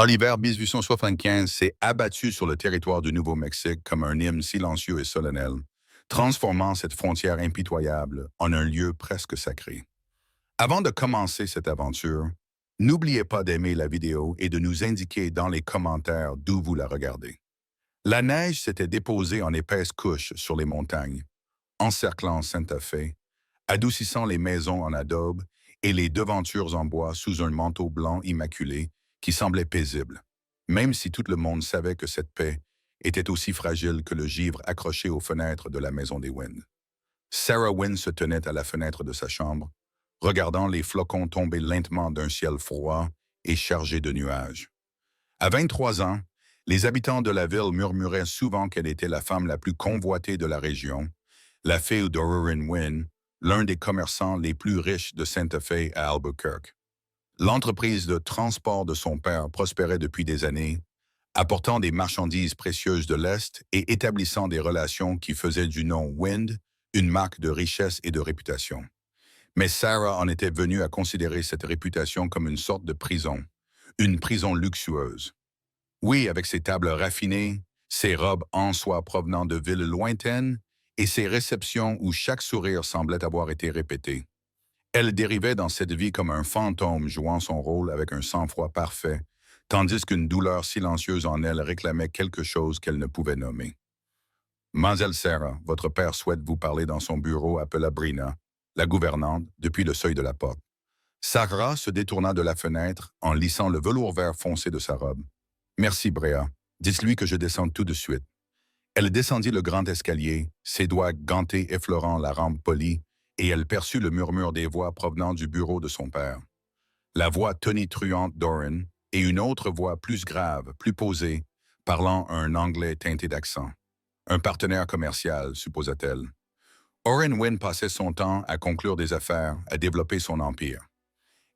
L'hiver 1875 s'est abattu sur le territoire du Nouveau-Mexique comme un hymne silencieux et solennel, transformant cette frontière impitoyable en un lieu presque sacré. Avant de commencer cette aventure, n'oubliez pas d'aimer la vidéo et de nous indiquer dans les commentaires d'où vous la regardez. La neige s'était déposée en épaisse couche sur les montagnes, encerclant Santa Fe, adoucissant les maisons en adobe et les devantures en bois sous un manteau blanc immaculé qui semblait paisible, même si tout le monde savait que cette paix était aussi fragile que le givre accroché aux fenêtres de la maison des Wynne. Sarah Wynne se tenait à la fenêtre de sa chambre, regardant les flocons tomber lentement d'un ciel froid et chargé de nuages. À 23 ans, les habitants de la ville murmuraient souvent qu'elle était la femme la plus convoitée de la région, la fille d'Orrin Wynne, l'un des commerçants les plus riches de Santa Fe à Albuquerque. L'entreprise de transport de son père prospérait depuis des années, apportant des marchandises précieuses de l'Est et établissant des relations qui faisaient du nom Wind une marque de richesse et de réputation. Mais Sarah en était venue à considérer cette réputation comme une sorte de prison, une prison luxueuse. Oui, avec ses tables raffinées, ses robes en soie provenant de villes lointaines et ses réceptions où chaque sourire semblait avoir été répété. Elle dérivait dans cette vie comme un fantôme jouant son rôle avec un sang-froid parfait, tandis qu'une douleur silencieuse en elle réclamait quelque chose qu'elle ne pouvait nommer. Mademoiselle Sarah, votre père souhaite vous parler dans son bureau, appela Brina, la gouvernante, depuis le seuil de la porte. Sarah se détourna de la fenêtre en lissant le velours vert foncé de sa robe. Merci, Bréa. Dites-lui que je descends tout de suite. Elle descendit le grand escalier, ses doigts gantés effleurant la rampe polie, et elle perçut le murmure des voix provenant du bureau de son père. La voix tonitruante d'Orrin et une autre voix plus grave, plus posée, parlant un anglais teinté d'accent. Un partenaire commercial, supposa-t-elle. Orrin Wynne passait son temps à conclure des affaires, à développer son empire.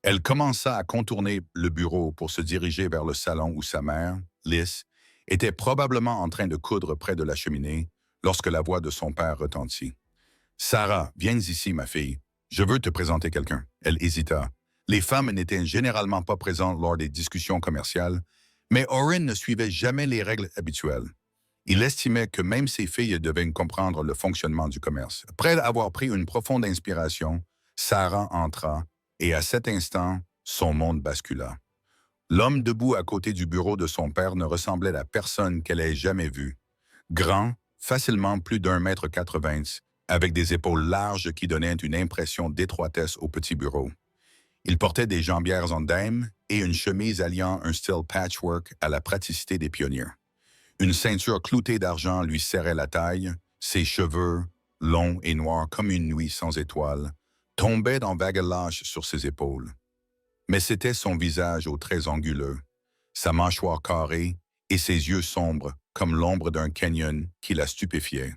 Elle commença à contourner le bureau pour se diriger vers le salon où sa mère, Liz, était probablement en train de coudre près de la cheminée lorsque la voix de son père retentit. « Sarah, viens ici, ma fille. Je veux te présenter quelqu'un. » Elle hésita. Les femmes n'étaient généralement pas présentes lors des discussions commerciales, mais Orrin ne suivait jamais les règles habituelles. Il estimait que même ses filles devaient comprendre le fonctionnement du commerce. Après avoir pris une profonde inspiration, Sarah entra, et à cet instant, son monde bascula. L'homme debout à côté du bureau de son père ne ressemblait à personne qu'elle ait jamais vu. Grand, facilement plus d'1,80 m, avec des épaules larges qui donnaient une impression d'étroitesse au petit bureau. Il portait des jambières en dème et une chemise alliant un style patchwork à la praticité des pionniers. Une ceinture cloutée d'argent lui serrait la taille, ses cheveux, longs et noirs comme une nuit sans étoiles, tombaient en vagues lâches sur ses épaules. Mais c'était son visage aux traits anguleux, sa mâchoire carrée et ses yeux sombres comme l'ombre d'un canyon qui la stupéfiait.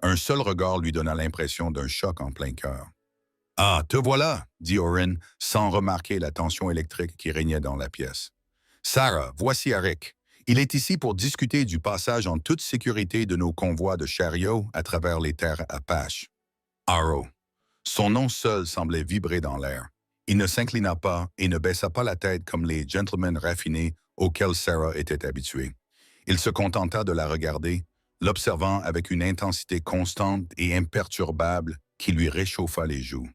Un seul regard lui donna l'impression d'un choc en plein cœur. « Ah, te voilà !» dit Orrin, sans remarquer la tension électrique qui régnait dans la pièce. « Sarah, voici Eric. Il est ici pour discuter du passage en toute sécurité de nos convois de chariots à travers les terres Apaches. » Arrow. Son nom seul semblait vibrer dans l'air. Il ne s'inclina pas et ne baissa pas la tête comme les gentlemen raffinés auxquels Sarah était habituée. Il se contenta de la regarder, l'observant avec une intensité constante et imperturbable qui lui réchauffa les joues.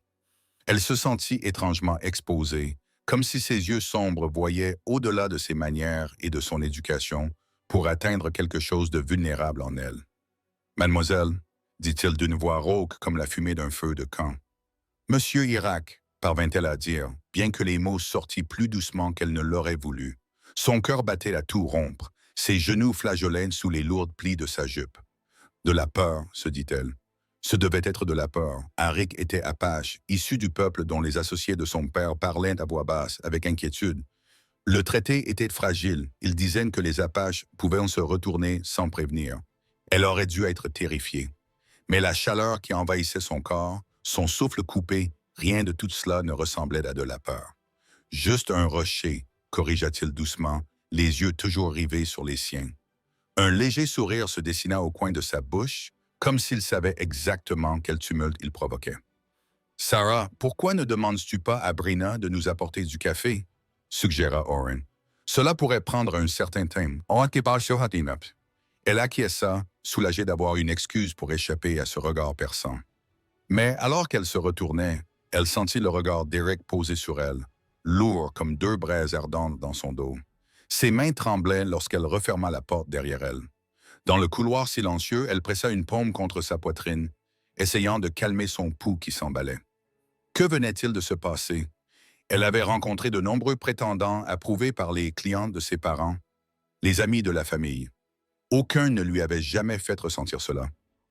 Elle se sentit étrangement exposée, comme si ses yeux sombres voyaient au-delà de ses manières et de son éducation pour atteindre quelque chose de vulnérable en elle. « Mademoiselle, » dit-il d'une voix rauque comme la fumée d'un feu de camp. « Monsieur Irak, » parvint-elle à dire, bien que les mots sortissent plus doucement qu'elle ne l'aurait voulu. Son cœur battait à tout rompre, ses genoux flageolaient sous les lourds plis de sa jupe. « De la peur, » se dit-elle. Ce devait être de la peur. Arik était apache, issu du peuple dont les associés de son père parlaient à voix basse, avec inquiétude. Le traité était fragile. Ils disaient que les Apaches pouvaient se retourner sans prévenir. Elle aurait dû être terrifiée. Mais la chaleur qui envahissait son corps, son souffle coupé, rien de tout cela ne ressemblait à de la peur. « Juste un rocher », corrigea-t-il doucement, les yeux toujours rivés sur les siens. Un léger sourire se dessina au coin de sa bouche, comme s'il savait exactement quel tumulte il provoquait. « Sarah, pourquoi ne demandes-tu pas à Brina de nous apporter du café ?» suggéra Orrin. Cela pourrait prendre un certain temps. Elle acquiesça, soulagée d'avoir une excuse pour échapper à ce regard perçant. Mais alors qu'elle se retournait, elle sentit le regard d'Eric posé sur elle, lourd comme deux braises ardentes dans son dos. Ses mains tremblaient lorsqu'elle referma la porte derrière elle. Dans le couloir silencieux, elle pressa une paume contre sa poitrine, essayant de calmer son pouls qui s'emballait. Que venait-il de se passer? Elle avait rencontré de nombreux prétendants approuvés par les clients de ses parents, les amis de la famille. Aucun ne lui avait jamais fait ressentir cela.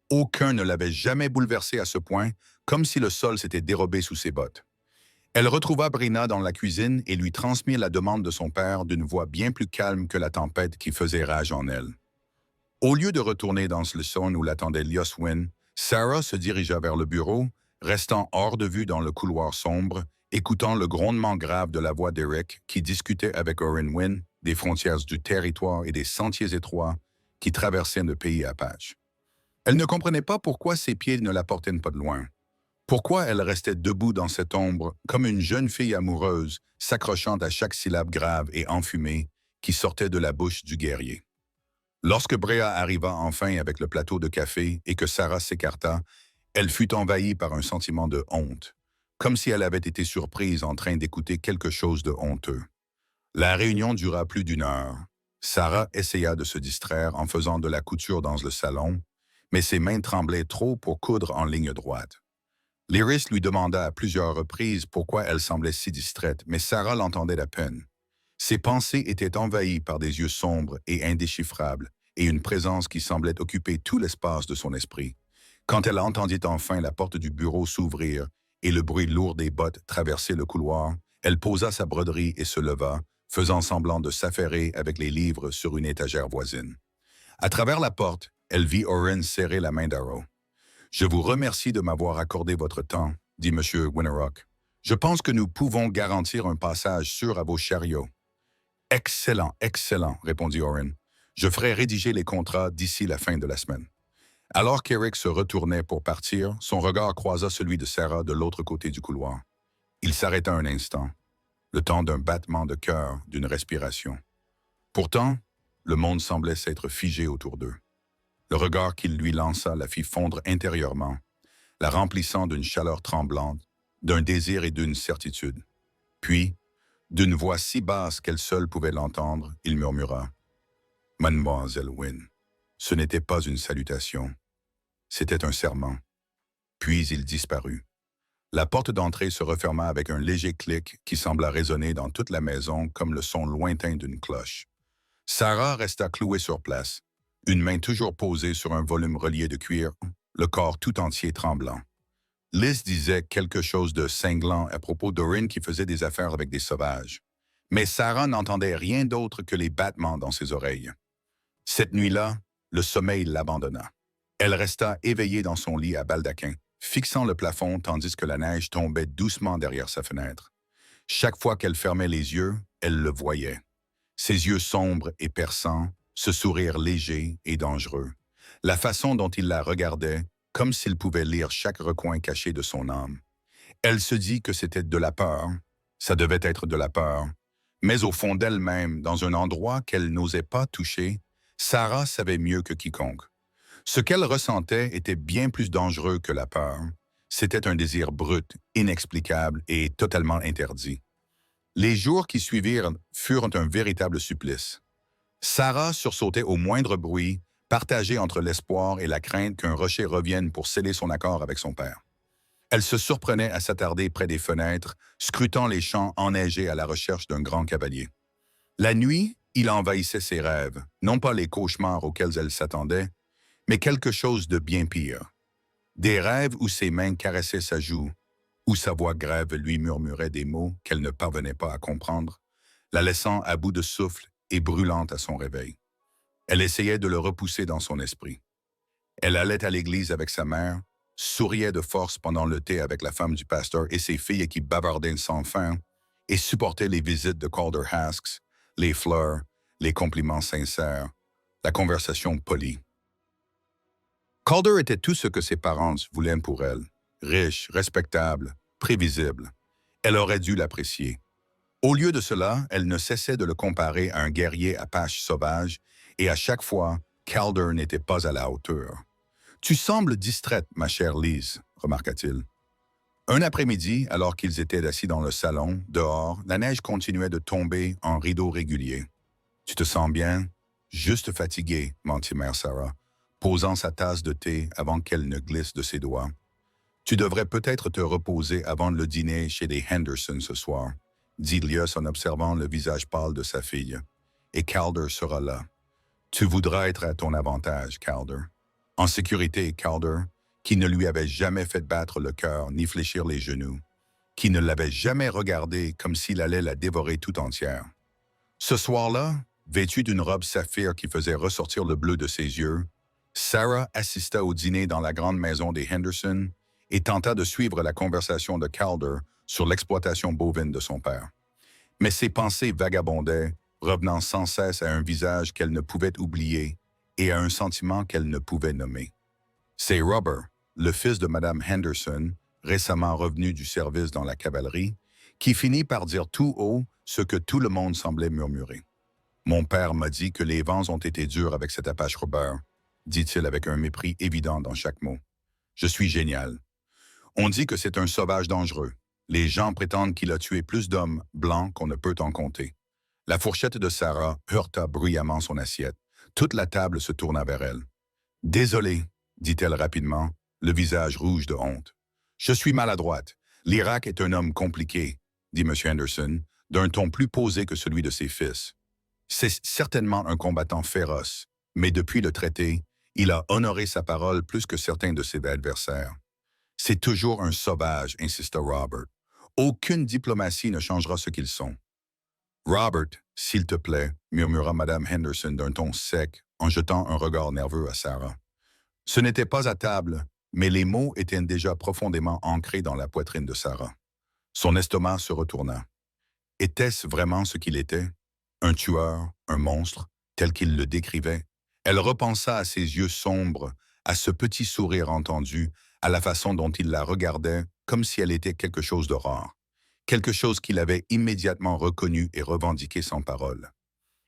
Aucun ne l'avait jamais bouleversé à ce point, comme si le sol s'était dérobé sous ses bottes. Elle retrouva Brina dans la cuisine et lui transmit la demande de son père d'une voix bien plus calme que la tempête qui faisait rage en elle. Au lieu de retourner dans le salon où l'attendait Lios Wynn, Sarah se dirigea vers le bureau, restant hors de vue dans le couloir sombre, écoutant le grondement grave de la voix d'Eric qui discutait avec Orin Wynn des frontières du territoire et des sentiers étroits qui traversaient le pays Apache. Elle ne comprenait pas pourquoi ses pieds ne la portaient pas de loin. Pourquoi elle restait debout dans cette ombre, comme une jeune fille amoureuse, s'accrochant à chaque syllabe grave et enfumée qui sortait de la bouche du guerrier. Lorsque Brea arriva enfin avec le plateau de café et que Sarah s'écarta, elle fut envahie par un sentiment de honte, comme si elle avait été surprise en train d'écouter quelque chose de honteux. La réunion dura plus d'1 heure. Sarah essaya de se distraire en faisant de la couture dans le salon, mais ses mains tremblaient trop pour coudre en ligne droite. Lyris lui demanda à plusieurs reprises pourquoi elle semblait si distraite, mais Sarah l'entendait à peine. Ses pensées étaient envahies par des yeux sombres et indéchiffrables, et une présence qui semblait occuper tout l'espace de son esprit. Quand elle entendit enfin la porte du bureau s'ouvrir et le bruit lourd des bottes traverser le couloir, elle posa sa broderie et se leva, faisant semblant de s'affairer avec les livres sur une étagère voisine. À travers la porte, elle vit Orin serrer la main d'Arrow. « Je vous remercie de m'avoir accordé votre temps, » dit M. Winterrock. « Je pense que nous pouvons garantir un passage sûr à vos chariots. »« Excellent, excellent, » répondit Orin. « Je ferai rédiger les contrats d'ici la fin de la semaine. » Alors qu'Eric se retournait pour partir, son regard croisa celui de Sarah de l'autre côté du couloir. Il s'arrêta un instant, le temps d'un battement de cœur, d'une respiration. Pourtant, le monde semblait s'être figé autour d'eux. Le regard qu'il lui lança la fit fondre intérieurement, la remplissant d'une chaleur tremblante, d'un désir et d'une certitude. Puis, d'une voix si basse qu'elle seule pouvait l'entendre, il murmura « Mademoiselle Wynn, ce n'était pas une salutation, c'était un serment. » Puis il disparut. La porte d'entrée se referma avec un léger clic qui sembla résonner dans toute la maison comme le son lointain d'une cloche. Sarah resta clouée sur place, une main toujours posée sur un volume relié de cuir, le corps tout entier tremblant. Liz disait quelque chose de cinglant à propos d'Orin qui faisait des affaires avec des sauvages. Mais Sarah n'entendait rien d'autre que les battements dans ses oreilles. Cette nuit-là, le sommeil l'abandonna. Elle resta éveillée dans son lit à baldaquin, fixant le plafond tandis que la neige tombait doucement derrière sa fenêtre. Chaque fois qu'elle fermait les yeux, elle le voyait. Ses yeux sombres et perçants, ce sourire léger et dangereux. La façon dont il la regardait, comme s'il pouvait lire chaque recoin caché de son âme. Elle se dit que c'était de la peur, ça devait être de la peur, mais au fond d'elle-même, dans un endroit qu'elle n'osait pas toucher, Sarah savait mieux que quiconque. Ce qu'elle ressentait était bien plus dangereux que la peur. C'était un désir brut, inexplicable et totalement interdit. Les jours qui suivirent furent un véritable supplice. Sarah sursautait au moindre bruit, partagée entre l'espoir et la crainte qu'un rocher revienne pour sceller son accord avec son père. Elle se surprenait à s'attarder près des fenêtres, scrutant les champs enneigés à la recherche d'un grand cavalier. La nuit, il envahissait ses rêves, non pas les cauchemars auxquels elle s'attendait, mais quelque chose de bien pire. Des rêves où ses mains caressaient sa joue, où sa voix grave lui murmurait des mots qu'elle ne parvenait pas à comprendre, la laissant à bout de souffle et brûlante à son réveil. Elle essayait de le repousser dans son esprit. Elle allait à l'église avec sa mère, souriait de force pendant le thé avec la femme du pasteur et ses filles qui bavardaient sans fin, et supportait les visites de Calder Hasks, les fleurs, les compliments sincères, la conversation polie. Calder était tout ce que ses parents voulaient pour elle, riche, respectable, prévisible. Elle aurait dû l'apprécier. Au lieu de cela, elle ne cessait de le comparer à un guerrier apache sauvage, et à chaque fois, Calder n'était pas à la hauteur. Tu sembles distraite, ma chère Lise, remarqua-t-il. Un après-midi, alors qu'ils étaient assis dans le salon, dehors, la neige continuait de tomber en rideaux réguliers. Tu te sens bien? Juste fatiguée, mentit Mère Sarah, posant sa tasse de thé avant qu'elle ne glisse de ses doigts. Tu devrais peut-être te reposer avant le dîner chez les Henderson ce soir, dit Lius en observant le visage pâle de sa fille. Et Calder sera là. Tu voudras être à ton avantage, Calder. En sécurité, Calder, qui ne lui avait jamais fait battre le cœur ni fléchir les genoux, qui ne l'avait jamais regardée comme s'il allait la dévorer tout entière. Ce soir-là, vêtue d'une robe saphir qui faisait ressortir le bleu de ses yeux, Sarah assista au dîner dans la grande maison des Henderson et tenta de suivre la conversation de Calder sur l'exploitation bovine de son père. Mais ses pensées vagabondaient, revenant sans cesse à un visage qu'elle ne pouvait oublier et à un sentiment qu'elle ne pouvait nommer. C'est Robert, le fils de Madame Henderson, récemment revenu du service dans la cavalerie, qui finit par dire tout haut ce que tout le monde semblait murmurer. « Mon père m'a dit que les vents ont été durs avec cet Apache Robert, » dit-il avec un mépris évident dans chaque mot. « Je suis génial. On dit que c'est un sauvage dangereux. Les gens prétendent qu'il a tué plus d'hommes blancs qu'on ne peut en compter. » La fourchette de Sarah heurta bruyamment son assiette. Toute la table se tourna vers elle. « Désolé, » dit-elle rapidement, le visage rouge de honte. « Je suis maladroite. L'Irak est un homme compliqué, » dit M. Henderson, d'un ton plus posé que celui de ses fils. C'est certainement un combattant féroce, mais depuis le traité, il a honoré sa parole plus que certains de ses adversaires. C'est toujours un sauvage, insista Robert. Aucune diplomatie ne changera ce qu'ils sont. Robert, s'il te plaît, murmura Madame Henderson d'un ton sec, en jetant un regard nerveux à Sarah. Ce n'était pas à table, mais les mots étaient déjà profondément ancrés dans la poitrine de Sarah. Son estomac se retourna. Était-ce vraiment ce qu'il était? Un tueur, un monstre, tel qu'il le décrivait? Elle repensa à ses yeux sombres, à ce petit sourire entendu, à la façon dont il la regardait, comme si elle était quelque chose de rare. Quelque chose qu'il avait immédiatement reconnu et revendiqué sans parole.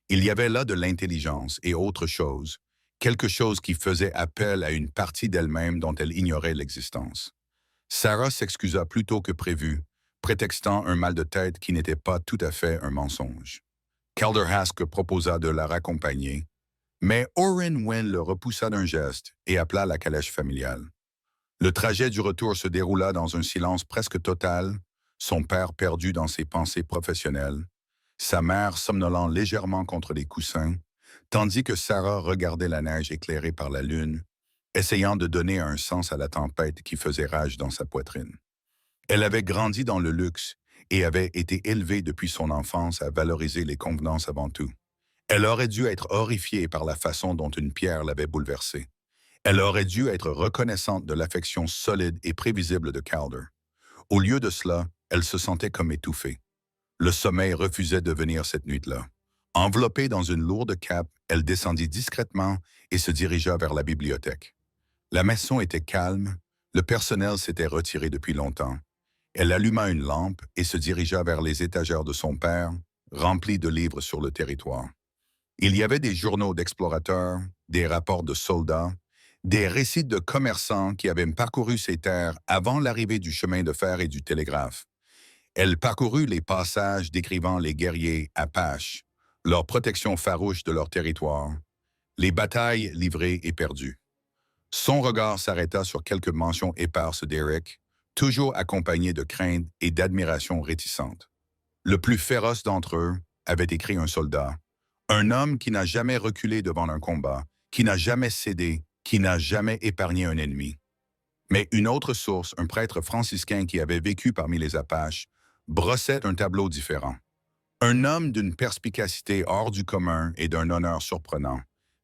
Il y avait là de l'intelligence et autre chose, quelque chose qui faisait appel à une partie d'elle-même dont elle ignorait l'existence. Sarah s'excusa plus tôt que prévu, prétextant un mal de tête qui n'était pas tout à fait un mensonge. Calder Hask proposa de la raccompagner, mais Orrin Wynne le repoussa d'un geste et appela la calèche familiale. Le trajet du retour se déroula dans un silence presque total, son père perdu dans ses pensées professionnelles, sa mère somnolant légèrement contre les coussins, tandis que Sarah regardait la neige éclairée par la lune, essayant de donner un sens à la tempête qui faisait rage dans sa poitrine. Elle avait grandi dans le luxe et avait été élevée depuis son enfance à valoriser les convenances avant tout. Elle aurait dû être horrifiée par la façon dont une pierre l'avait bouleversée. Elle aurait dû être reconnaissante de l'affection solide et prévisible de Calder. Au lieu de cela, elle se sentait comme étouffée. Le sommeil refusait de venir cette nuit-là. Enveloppée dans une lourde cape, elle descendit discrètement et se dirigea vers la bibliothèque. La maison était calme, le personnel s'était retiré depuis longtemps. Elle alluma une lampe et se dirigea vers les étagères de son père, remplies de livres sur le territoire. Il y avait des journaux d'explorateurs, des rapports de soldats, des récits de commerçants qui avaient parcouru ces terres avant l'arrivée du chemin de fer et du télégraphe. Elle parcourut les passages décrivant les guerriers Apaches, leur protection farouche de leur territoire, les batailles livrées et perdues. Son regard s'arrêta sur quelques mentions éparses d'Eric, toujours accompagnées de crainte et d'admiration réticente. Le plus féroce d'entre eux, avait écrit un soldat, un homme qui n'a jamais reculé devant un combat, qui n'a jamais cédé, qui n'a jamais épargné un ennemi. Mais une autre source, un prêtre franciscain qui avait vécu parmi les Apaches, brossait un tableau différent. Un homme d'une perspicacité hors du commun et d'un honneur surprenant,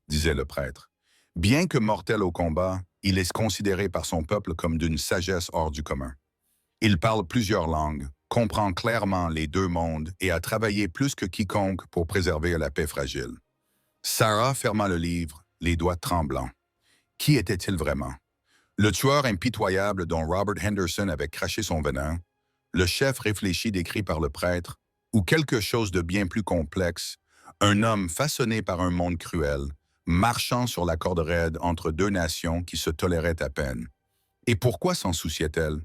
disait le prêtre. Bien que mortel au combat, il est considéré par son peuple comme d'une sagesse hors du commun. Il parle plusieurs langues, comprend clairement les deux mondes et a travaillé plus que quiconque pour préserver la paix fragile. Sarah ferma le livre, les doigts tremblants. Qui était-il vraiment? Le tueur impitoyable dont Robert Henderson avait craché son venin, le chef réfléchi décrit par le prêtre, ou quelque chose de bien plus complexe, un homme façonné par un monde cruel, marchant sur la corde raide entre deux nations qui se toléraient à peine. Et pourquoi s'en souciait-elle?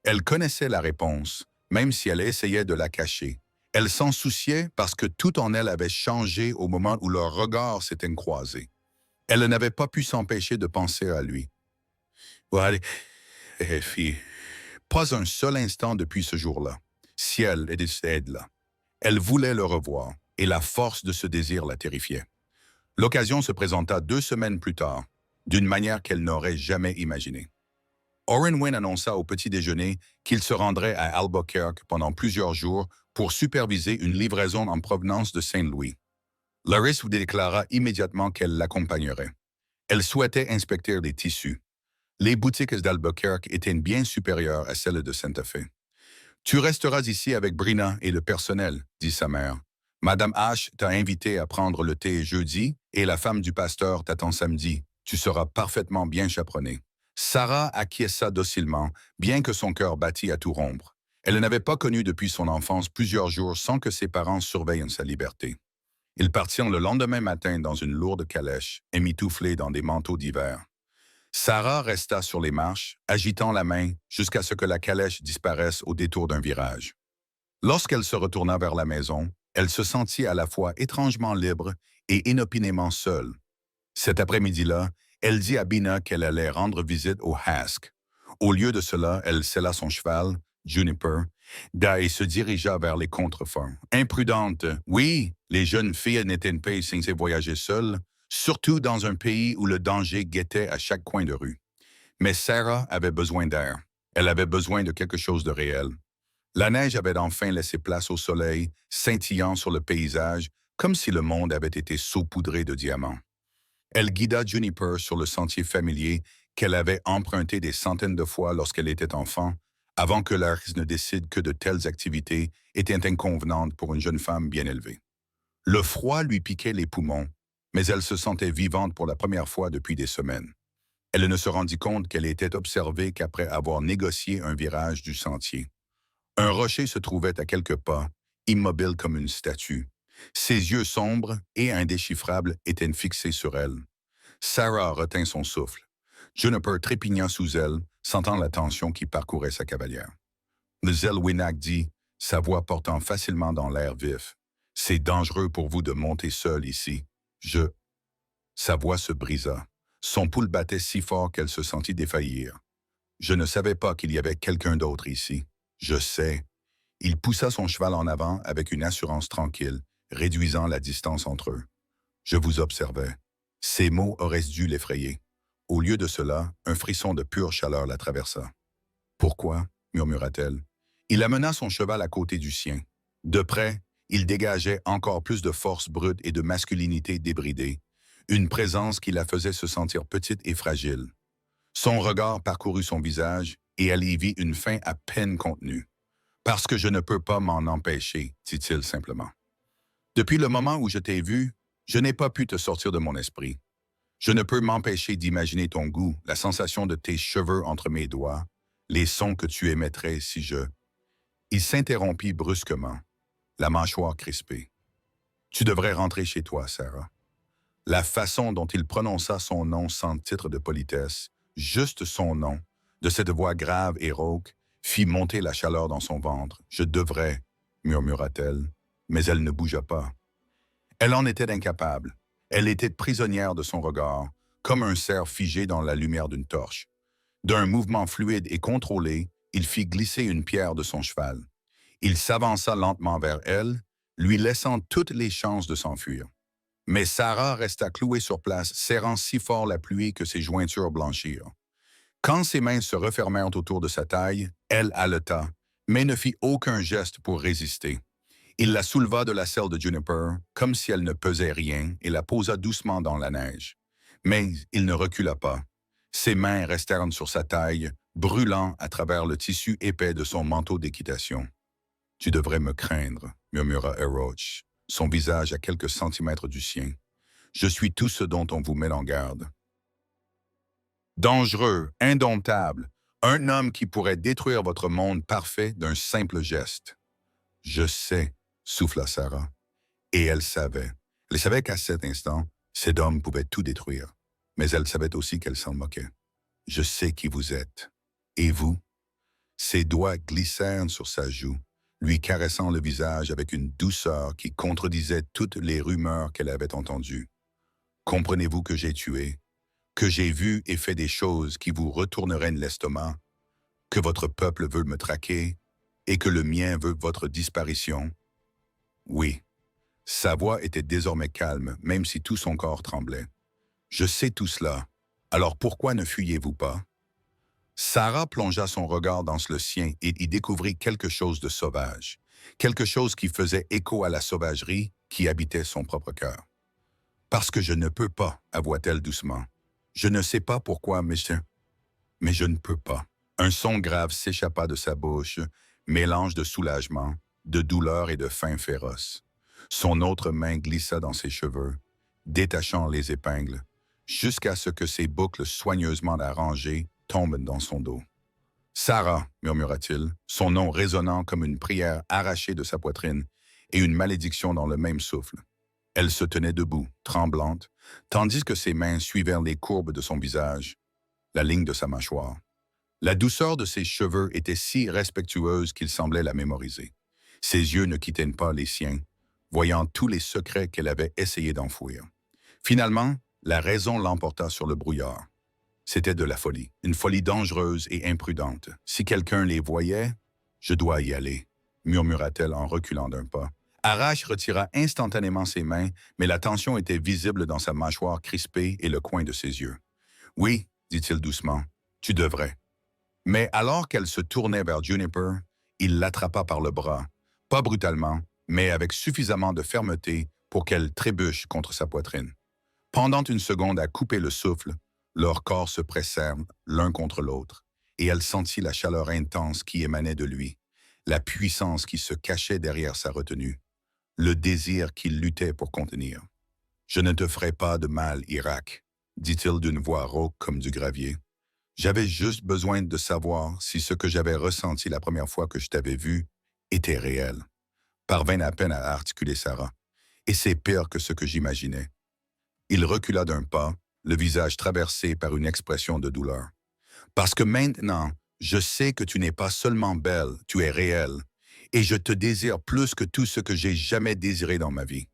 Elle connaissait la réponse, même si elle essayait de la cacher. Elle s'en souciait parce que tout en elle avait changé au moment où leurs regards s'étaient croisés. Elle n'avait pas pu s'empêcher de penser à lui. Ouais, fille, pas un seul instant depuis ce jour-là. Ciel et des aides-là. Elle voulait le revoir, et la force de ce désir la terrifiait. L'occasion se présenta 2 semaines plus tard, d'une manière qu'elle n'aurait jamais imaginée. Oren Wynn annonça au petit déjeuner qu'il se rendrait à Albuquerque pendant plusieurs jours pour superviser une livraison en provenance de Saint-Louis. Laris vous déclara immédiatement qu'elle l'accompagnerait. Elle souhaitait inspecter les tissus. Les boutiques d'Albuquerque étaient bien supérieures à celles de Santa Fe. « Tu resteras ici avec Brina et le personnel, » dit sa mère. « Madame H t'a invité à prendre le thé jeudi et la femme du pasteur t'attend samedi. Tu seras parfaitement bien chaperonnée. » Sarah acquiesça docilement, bien que son cœur battît à tout rompre. Elle n'avait pas connu depuis son enfance plusieurs jours sans que ses parents surveillent sa liberté. Ils partirent le lendemain matin dans une lourde calèche, émitouflée dans des manteaux d'hiver. Sarah resta sur les marches, agitant la main jusqu'à ce que la calèche disparaisse au détour d'un virage. Lorsqu'elle se retourna vers la maison, elle se sentit à la fois étrangement libre et inopinément seule. Cet après-midi-là, elle dit à Bina qu'elle allait rendre visite au Hask. Au lieu de cela, elle sella son cheval, Juniper, et se dirigea vers les contreforts. Imprudente, oui, les jeunes filles n'étaient pas censées voyager seules, surtout dans un pays où le danger guettait à chaque coin de rue. Mais Sarah avait besoin d'air. Elle avait besoin de quelque chose de réel. La neige avait enfin laissé place au soleil, scintillant sur le paysage, comme si le monde avait été saupoudré de diamants. Elle guida Juniper sur le sentier familier qu'elle avait emprunté des centaines de fois lorsqu'elle était enfant, avant que Laris ne décide que de telles activités étaient inconvenantes pour une jeune femme bien élevée. Le froid lui piquait les poumons, mais elle se sentait vivante pour la première fois depuis des semaines. Elle ne se rendit compte qu'elle était observée qu'après avoir négocié un virage du sentier. Un rocher se trouvait à quelques pas, immobile comme une statue. Ses yeux sombres et indéchiffrables étaient fixés sur elle. Sarah retint son souffle. Juniper trépigna sous elle, sentant la tension qui parcourait sa cavalière. Le Zelwynnak dit, sa voix portant facilement dans l'air vif. « C'est dangereux pour vous de monter seul ici. Je... » Sa voix se brisa. Son pouls battait si fort qu'elle se sentit défaillir. « Je ne savais pas qu'il y avait quelqu'un d'autre ici. Je sais. » Il poussa son cheval en avant avec une assurance tranquille, réduisant la distance entre eux. « Je vous observais. » Ces mots auraient dû l'effrayer. Au lieu de cela, un frisson de pure chaleur la traversa. « Pourquoi ?» murmura-t-elle. Il amena son cheval à côté du sien. De près, il dégageait encore plus de force brute et de masculinité débridée, une présence qui la faisait se sentir petite et fragile. Son regard parcourut son visage et elle y vit une faim à peine contenue. « Parce que je ne peux pas m'en empêcher, » dit-il simplement. « Depuis le moment où je t'ai vu, je n'ai pas pu te sortir de mon esprit. Je ne peux m'empêcher d'imaginer ton goût, la sensation de tes cheveux entre mes doigts, les sons que tu émettrais si je... » Il s'interrompit brusquement, la mâchoire crispée. « Tu devrais rentrer chez toi, Sarah. » La façon dont il prononça son nom sans titre de politesse, juste son nom, de cette voix grave et rauque, fit monter la chaleur dans son ventre. « Je devrais, » murmura-t-elle, mais elle ne bougea pas. Elle en était incapable. Elle était prisonnière de son regard, comme un cerf figé dans la lumière d'une torche. D'un mouvement fluide et contrôlé, il fit glisser une pierre de son cheval. Il s'avança lentement vers elle, lui laissant toutes les chances de s'enfuir. Mais Sarah resta clouée sur place, serrant si fort la pluie que ses jointures blanchirent. Quand ses mains se refermèrent autour de sa taille, elle haleta, mais ne fit aucun geste pour résister. Il la souleva de la selle de Juniper, comme si elle ne pesait rien, et la posa doucement dans la neige. Mais il ne recula pas. Ses mains restèrent sur sa taille, brûlant à travers le tissu épais de son manteau d'équitation. « Tu devrais me craindre, » murmura Eroch, son visage à quelques centimètres du sien. « Je suis tout ce dont on vous met en garde. » Dangereux, indomptable, un homme qui pourrait détruire votre monde parfait d'un simple geste. « Je sais, » souffla Sarah. Et elle savait. Elle savait qu'à cet instant, cet homme pouvait tout détruire. Mais elle savait aussi qu'elle s'en moquait. Je sais qui vous êtes. Et vous? Ses doigts glissèrent sur sa joue, lui caressant le visage avec une douceur qui contredisait toutes les rumeurs qu'elle avait entendues. Comprenez-vous que j'ai tué, que j'ai vu et fait des choses qui vous retourneraient l'estomac, que votre peuple veut me traquer et que le mien veut votre disparition? Oui. Sa voix était désormais calme, même si tout son corps tremblait. Je sais tout cela. Alors pourquoi ne fuyez-vous pas? Sarah plongea son regard dans le sien et y découvrit quelque chose de sauvage, quelque chose qui faisait écho à la sauvagerie qui habitait son propre cœur. Parce que je ne peux pas, avoua-t-elle doucement. Je ne sais pas pourquoi, mais je ne peux pas. Un son grave s'échappa de sa bouche, mélange de soulagement, de douleur et de faim féroce. Son autre main glissa dans ses cheveux, détachant les épingles, jusqu'à ce que ses boucles soigneusement arrangées tombent dans son dos. « Sarah » murmura-t-il, son nom résonnant comme une prière arrachée de sa poitrine et une malédiction dans le même souffle. Elle se tenait debout, tremblante, tandis que ses mains suivaient les courbes de son visage, la ligne de sa mâchoire. La douceur de ses cheveux était si respectueuse qu'il semblait la mémoriser. Ses yeux ne quittaient pas les siens, voyant tous les secrets qu'elle avait essayé d'enfouir. Finalement, la raison l'emporta sur le brouillard. C'était de la folie, une folie dangereuse et imprudente. Si quelqu'un les voyait, « Je dois y aller », murmura-t-elle en reculant d'un pas. Arash retira instantanément ses mains, mais la tension était visible dans sa mâchoire crispée et le coin de ses yeux. « Oui, dit-il doucement, tu devrais. » Mais alors qu'elle se tournait vers Juniper, il l'attrapa par le bras, pas brutalement, mais avec suffisamment de fermeté pour qu'elle trébuche contre sa poitrine. Pendant une seconde à couper le souffle, leurs corps se pressèrent l'un contre l'autre, et elle sentit la chaleur intense qui émanait de lui, la puissance qui se cachait derrière sa retenue, le désir qu'il luttait pour contenir. « Je ne te ferai pas de mal, Irak, » dit-il d'une voix rauque comme du gravier. « J'avais juste besoin de savoir si ce que j'avais ressenti la première fois que je t'avais vu était réel. » Parvint à peine à articuler Sarah. « Et c'est pire que ce que j'imaginais. » Il recula d'un pas, le visage traversé par une expression de douleur. « Parce que maintenant, je sais que tu n'es pas seulement belle, tu es réelle, et je te désire plus que tout ce que j'ai jamais désiré dans ma vie. »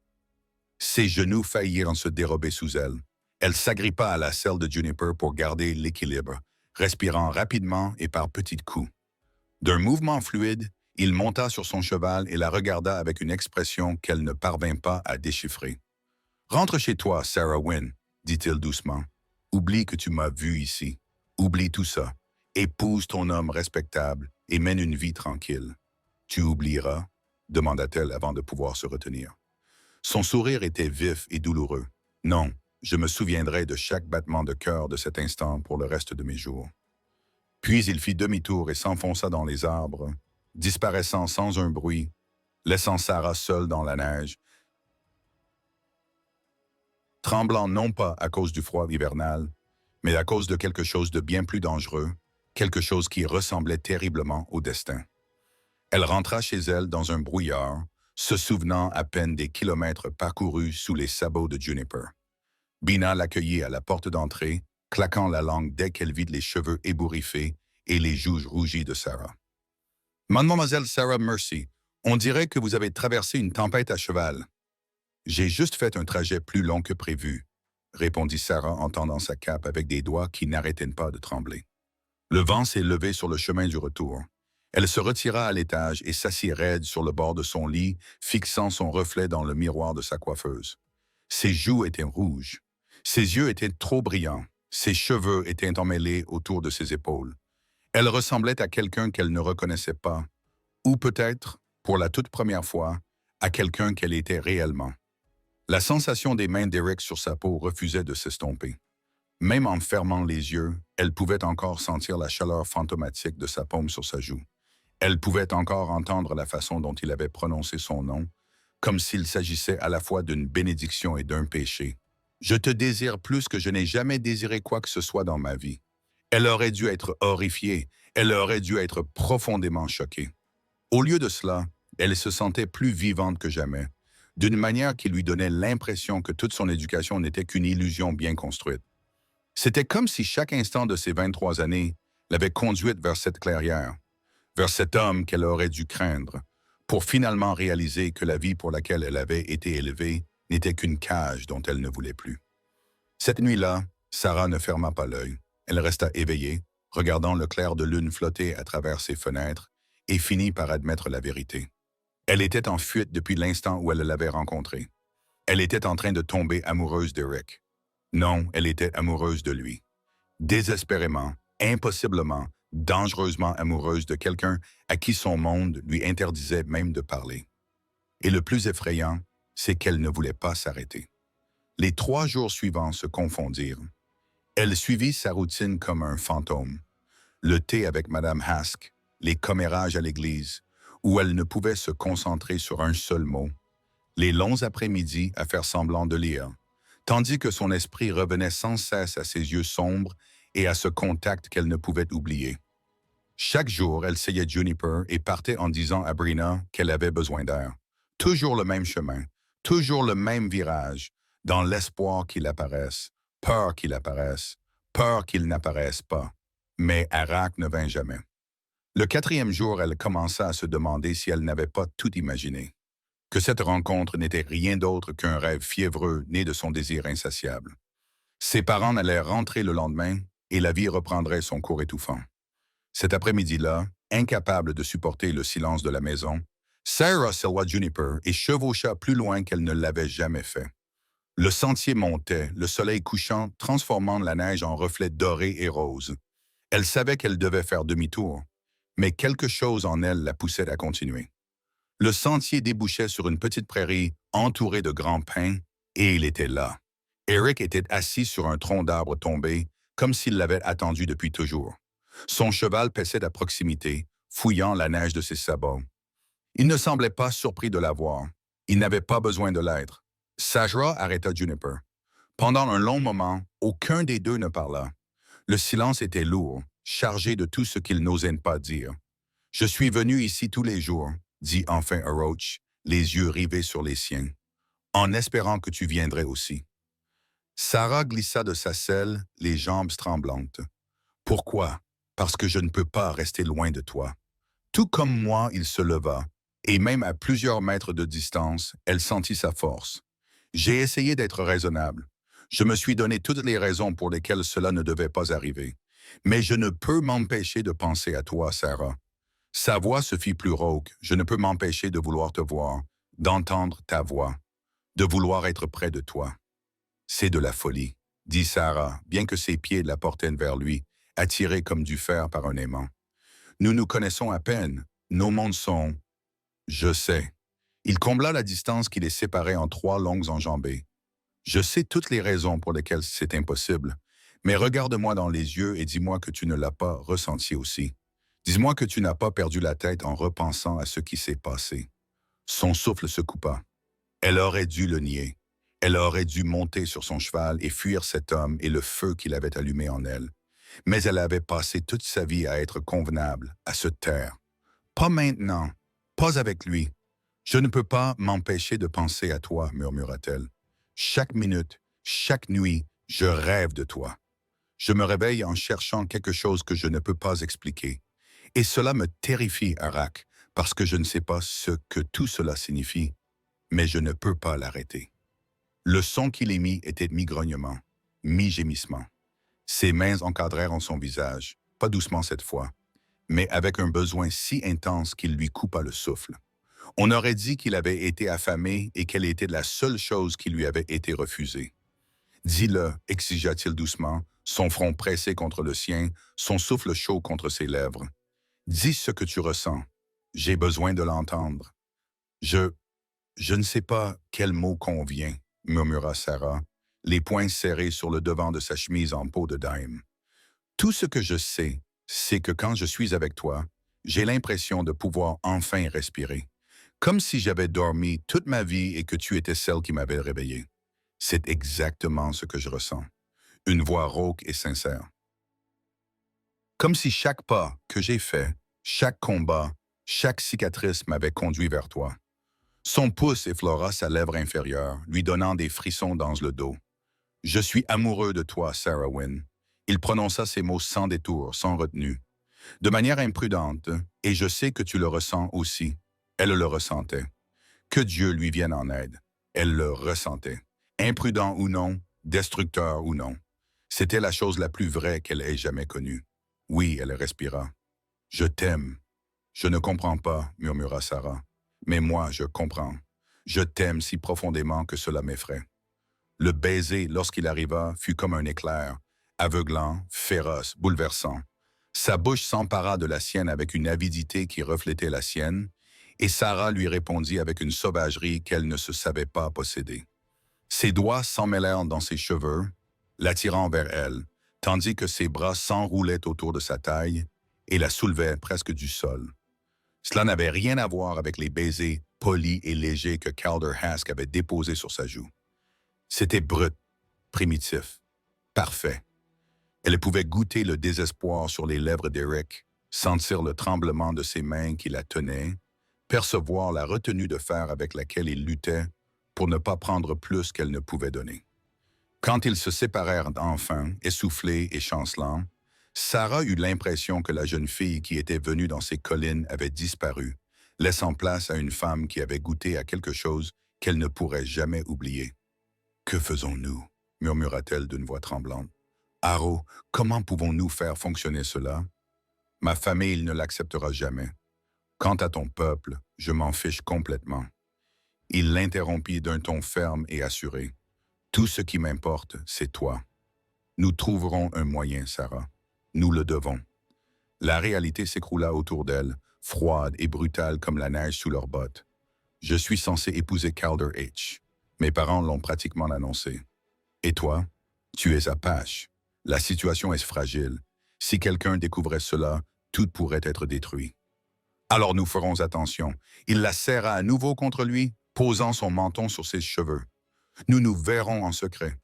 Ses genoux faillirent en se dérober sous elle. Elle s'agrippa à la selle de Juniper pour garder l'équilibre, respirant rapidement et par petits coups. D'un mouvement fluide, il monta sur son cheval et la regarda avec une expression qu'elle ne parvint pas à déchiffrer. « Rentre chez toi, Sarah Wynne, » dit-il doucement. « Oublie que tu m'as vue ici. Oublie tout ça. Épouse ton homme respectable et mène une vie tranquille. »« Tu oublieras ?» demanda-t-elle avant de pouvoir se retenir. Son sourire était vif et douloureux. « Non, je me souviendrai de chaque battement de cœur de cet instant pour le reste de mes jours. » Puis il fit demi-tour et s'enfonça dans les arbres, disparaissant sans un bruit, laissant Sarah seule dans la neige, tremblant non pas à cause du froid hivernal, mais à cause de quelque chose de bien plus dangereux, quelque chose qui ressemblait terriblement au destin. Elle rentra chez elle dans un brouillard, se souvenant à peine des kilomètres parcourus sous les sabots de Juniper. Bina l'accueillit à la porte d'entrée, claquant la langue dès qu'elle vit les cheveux ébouriffés et les joues rougies de Sarah. « Mademoiselle Sarah Mercy, on dirait que vous avez traversé une tempête à cheval. »« J'ai juste fait un trajet plus long que prévu, » répondit Sarah en tendant sa cape avec des doigts qui n'arrêtaient pas de trembler. Le vent s'est levé sur le chemin du retour. Elle se retira à l'étage et s'assit raide sur le bord de son lit, fixant son reflet dans le miroir de sa coiffeuse. Ses joues étaient rouges. Ses yeux étaient trop brillants. Ses cheveux étaient emmêlés autour de ses épaules. Elle ressemblait à quelqu'un qu'elle ne reconnaissait pas, ou peut-être, pour la toute première fois, à quelqu'un qu'elle était réellement. La sensation des mains d'Eric sur sa peau refusait de s'estomper. Même en fermant les yeux, elle pouvait encore sentir la chaleur fantomatique de sa paume sur sa joue. Elle pouvait encore entendre la façon dont il avait prononcé son nom, comme s'il s'agissait à la fois d'une bénédiction et d'un péché. « Je te désire plus que je n'ai jamais désiré quoi que ce soit dans ma vie. » Elle aurait dû être horrifiée, elle aurait dû être profondément choquée. Au lieu de cela, Elle se sentait plus vivante que jamais, d'une manière qui lui donnait l'impression que toute son éducation n'était qu'une illusion bien construite. C'était comme si chaque instant de ses 23 années l'avait conduite vers cette clairière, vers cet homme qu'elle aurait dû craindre, pour finalement réaliser que la vie pour laquelle elle avait été élevée n'était qu'une cage dont elle ne voulait plus. Cette nuit-là, Sarah ne ferma pas l'œil. Elle resta éveillée, regardant le clair de lune flotter à travers ses fenêtres, et finit par admettre la vérité. Elle était en fuite depuis l'instant où elle l'avait rencontré. Elle était en train de tomber amoureuse d'Eric. Non, elle était amoureuse de lui. Désespérément, impossiblement, dangereusement amoureuse de quelqu'un à qui son monde lui interdisait même de parler. Et le plus effrayant, c'est qu'elle ne voulait pas s'arrêter. Les 3 jours suivants se confondirent. Elle suivit sa routine comme un fantôme. Le thé avec Madame Hask, les commérages à l'église, où elle ne pouvait se concentrer sur un seul mot, les longs après-midi à faire semblant de lire, tandis que son esprit revenait sans cesse à ses yeux sombres et à ce contact qu'elle ne pouvait oublier. Chaque jour, elle essayait Juniper et partait en disant à Brina qu'elle avait besoin d'air. Toujours le même chemin, toujours le même virage, dans l'espoir qu'il apparaisse, peur qu'il n'apparaisse pas. Mais Arak ne vint jamais. Le 4e jour, elle commença à se demander si elle n'avait pas tout imaginé, que cette rencontre n'était rien d'autre qu'un rêve fiévreux né de son désir insatiable. Ses parents allaient rentrer le lendemain et la vie reprendrait son cours étouffant. Cet après-midi-là, incapable de supporter le silence de la maison, Sarah salua Juniper et chevaucha plus loin qu'elle ne l'avait jamais fait. Le sentier montait, le soleil couchant transformant la neige en reflets dorés et roses. Elle savait qu'elle devait faire demi-tour, mais quelque chose en elle la poussait à continuer. Le sentier débouchait sur une petite prairie entourée de grands pins, et il était là. Eric était assis sur un tronc d'arbre tombé, comme s'il l'avait attendu depuis toujours. Son cheval paissait à proximité, fouillant la neige de ses sabots. Il ne semblait pas surpris de la voir. Il n'avait pas besoin de l'être. Sarah arrêta Juniper. Pendant un long moment, aucun des deux ne parla. Le silence était lourd, chargé de tout ce qu'ils n'osaient pas dire. « Je suis venu ici tous les jours », dit enfin Oroch, les yeux rivés sur les siens, « en espérant que tu viendrais aussi. » Sarah glissa de sa selle, les jambes tremblantes. « Pourquoi? Parce que je ne peux pas rester loin de toi. » Tout comme moi, il se leva, et même à plusieurs mètres de distance, elle sentit sa force. J'ai essayé d'être raisonnable. Je me suis donné toutes les raisons pour lesquelles cela ne devait pas arriver. Mais je ne peux m'empêcher de penser à toi, Sarah. Sa voix se fit plus rauque. Je ne peux m'empêcher de vouloir te voir, d'entendre ta voix, de vouloir être près de toi. C'est de la folie, dit Sarah, bien que ses pieds la portaient vers lui, attirés comme du fer par un aimant. Nous nous connaissons à peine. Nos mondes sont... Je sais. Il combla la distance qui les séparait en 3 longues enjambées. Je sais toutes les raisons pour lesquelles c'est impossible, mais regarde-moi dans les yeux et dis-moi que tu ne l'as pas ressenti aussi. Dis-moi que tu n'as pas perdu la tête en repensant à ce qui s'est passé. Son souffle se coupa. Elle aurait dû le nier. Elle aurait dû monter sur son cheval et fuir cet homme et le feu qu'il avait allumé en elle. Mais elle avait passé toute sa vie à être convenable, à se taire. Pas maintenant, pas avec lui. Je ne peux pas m'empêcher de penser à toi, murmura-t-elle. Chaque minute, chaque nuit, je rêve de toi. Je me réveille en cherchant quelque chose que je ne peux pas expliquer. Et cela me terrifie, Arak, parce que je ne sais pas ce que tout cela signifie, mais je ne peux pas l'arrêter. Le son qu'il émit était mi-grognement, mi-gémissement. Ses mains encadrèrent son visage, pas doucement cette fois, mais avec un besoin si intense qu'il lui coupa le souffle. On aurait dit qu'il avait été affamé et qu'elle était la seule chose qui lui avait été refusée. « Dis-le », exigea-t-il doucement, son front pressé contre le sien, son souffle chaud contre ses lèvres. « Dis ce que tu ressens. J'ai besoin de l'entendre. »« Je ne sais pas quel mot convient, » murmura Sarah, les poings serrés sur le devant de sa chemise en peau de daim. « Tout ce que je sais, c'est que quand je suis avec toi, j'ai l'impression de pouvoir enfin respirer. Comme si j'avais dormi toute ma vie et que tu étais celle qui m'avait réveillé. C'est exactement ce que je ressens. » Une voix rauque et sincère. Comme si chaque pas que j'ai fait, chaque combat, Chaque cicatrice m'avait conduit vers toi. Son pouce effleura sa lèvre inférieure, lui donnant des frissons dans le dos. Je suis amoureux de toi, Sarah Wynne. Il prononça ces mots sans détour, sans retenue, de manière imprudente, et je sais que tu le ressens aussi. Elle le ressentait. Que Dieu lui vienne en aide. Elle le ressentait. Imprudent ou non, destructeur ou non. C'était la chose la plus vraie qu'elle ait jamais connue. Oui, elle respira. Je t'aime. Je ne comprends pas, murmura Sarah. Mais moi, je comprends. Je t'aime si profondément que cela m'effraie. Le baiser, lorsqu'il arriva, fut comme un éclair, aveuglant, féroce, bouleversant. Sa bouche s'empara de la sienne avec une avidité qui reflétait la sienne, et Sarah lui répondit avec une sauvagerie qu'elle ne se savait pas posséder. Ses doigts s'emmêlèrent dans ses cheveux, l'attirant vers elle, tandis que ses bras s'enroulaient autour de sa taille et la soulevaient presque du sol. Cela n'avait rien à voir avec les baisers polis et légers que Calder Hask avait déposés sur sa joue. C'était brut, primitif, parfait. Elle pouvait goûter le désespoir sur les lèvres d'Eric, sentir le tremblement de ses mains qui la tenaient, percevoir la retenue de fer avec laquelle il luttait pour ne pas prendre plus qu'elle ne pouvait donner. Quand ils se séparèrent enfin, essoufflés et chancelants, Sarah eut l'impression que la jeune fille qui était venue dans ces collines avait disparu, laissant place à une femme qui avait goûté à quelque chose qu'elle ne pourrait jamais oublier. « Que faisons-nous » murmura-t-elle d'une voix tremblante. « Aro, comment pouvons-nous faire fonctionner cela? Ma famille ne l'acceptera jamais. Quant à ton peuple, je m'en fiche complètement. » Il l'interrompit d'un ton ferme et assuré. « Tout ce qui m'importe, c'est toi. Nous trouverons un moyen, Sarah. Nous le devons. » La réalité s'écroula autour d'elle, froide et brutale comme la neige sous leurs bottes. « Je suis censé épouser Calder H. Mes parents l'ont pratiquement annoncé. Et toi? Tu es Apache. La situation est fragile. Si quelqu'un découvrait cela, tout pourrait être détruit. Alors nous ferons attention. » Il la serra à nouveau contre lui, posant son menton sur ses cheveux. « Nous nous verrons en secret.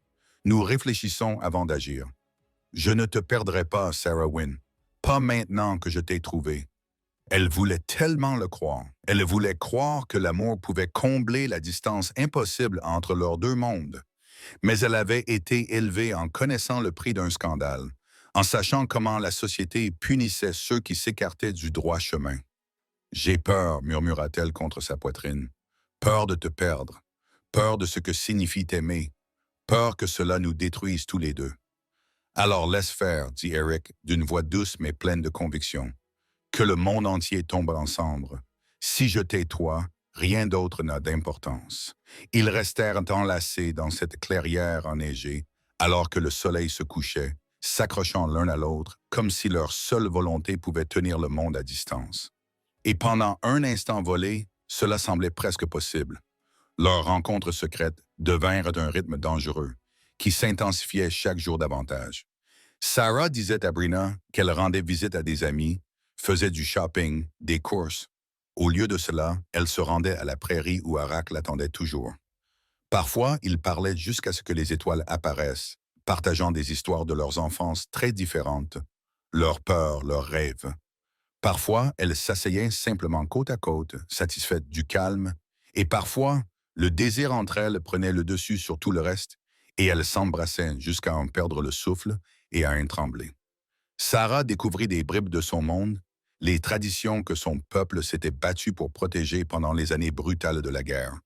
Nous réfléchissons avant d'agir. Je ne te perdrai pas, Sarah Wynne. Pas maintenant que je t'ai trouvé. » Elle voulait tellement le croire. Elle voulait croire que l'amour pouvait combler la distance impossible entre leurs deux mondes. Mais elle avait été élevée en connaissant le prix d'un scandale, en sachant comment la société punissait ceux qui s'écartaient du droit chemin. « J'ai peur, murmura-t-elle contre sa poitrine. Peur de te perdre. Peur de ce que signifie t'aimer. Peur que cela nous détruise tous les deux. » « Alors laisse faire, dit Eric, d'une voix douce mais pleine de conviction. Que le monde entier tombe ensemble. Si je tais toi, rien d'autre n'a d'importance. » Ils restèrent enlacés dans cette clairière enneigée, alors que le soleil se couchait, s'accrochant l'un à l'autre, comme si leur seule volonté pouvait tenir le monde à distance. Et pendant un instant volé, cela semblait presque possible. Leur rencontre secrète devinrent d'un rythme dangereux, qui s'intensifiait chaque jour davantage. Sarah disait à Brina qu'elle rendait visite à des amis, faisait du shopping, des courses. Au lieu de cela, elle se rendait à la prairie où Arak l'attendait toujours. Parfois, ils parlaient jusqu'à ce que les étoiles apparaissent, partageant des histoires de leurs enfances très différentes, leurs peurs, leurs rêves. Parfois, elles s'asseyaient simplement côte à côte, satisfaites du calme, et parfois, le désir entre elles prenait le dessus sur tout le reste, et elles s'embrassaient jusqu'à en perdre le souffle et à en trembler. Sarah découvrit des bribes de son monde, les traditions que son peuple s'était battu pour protéger pendant les années brutales de la guerre,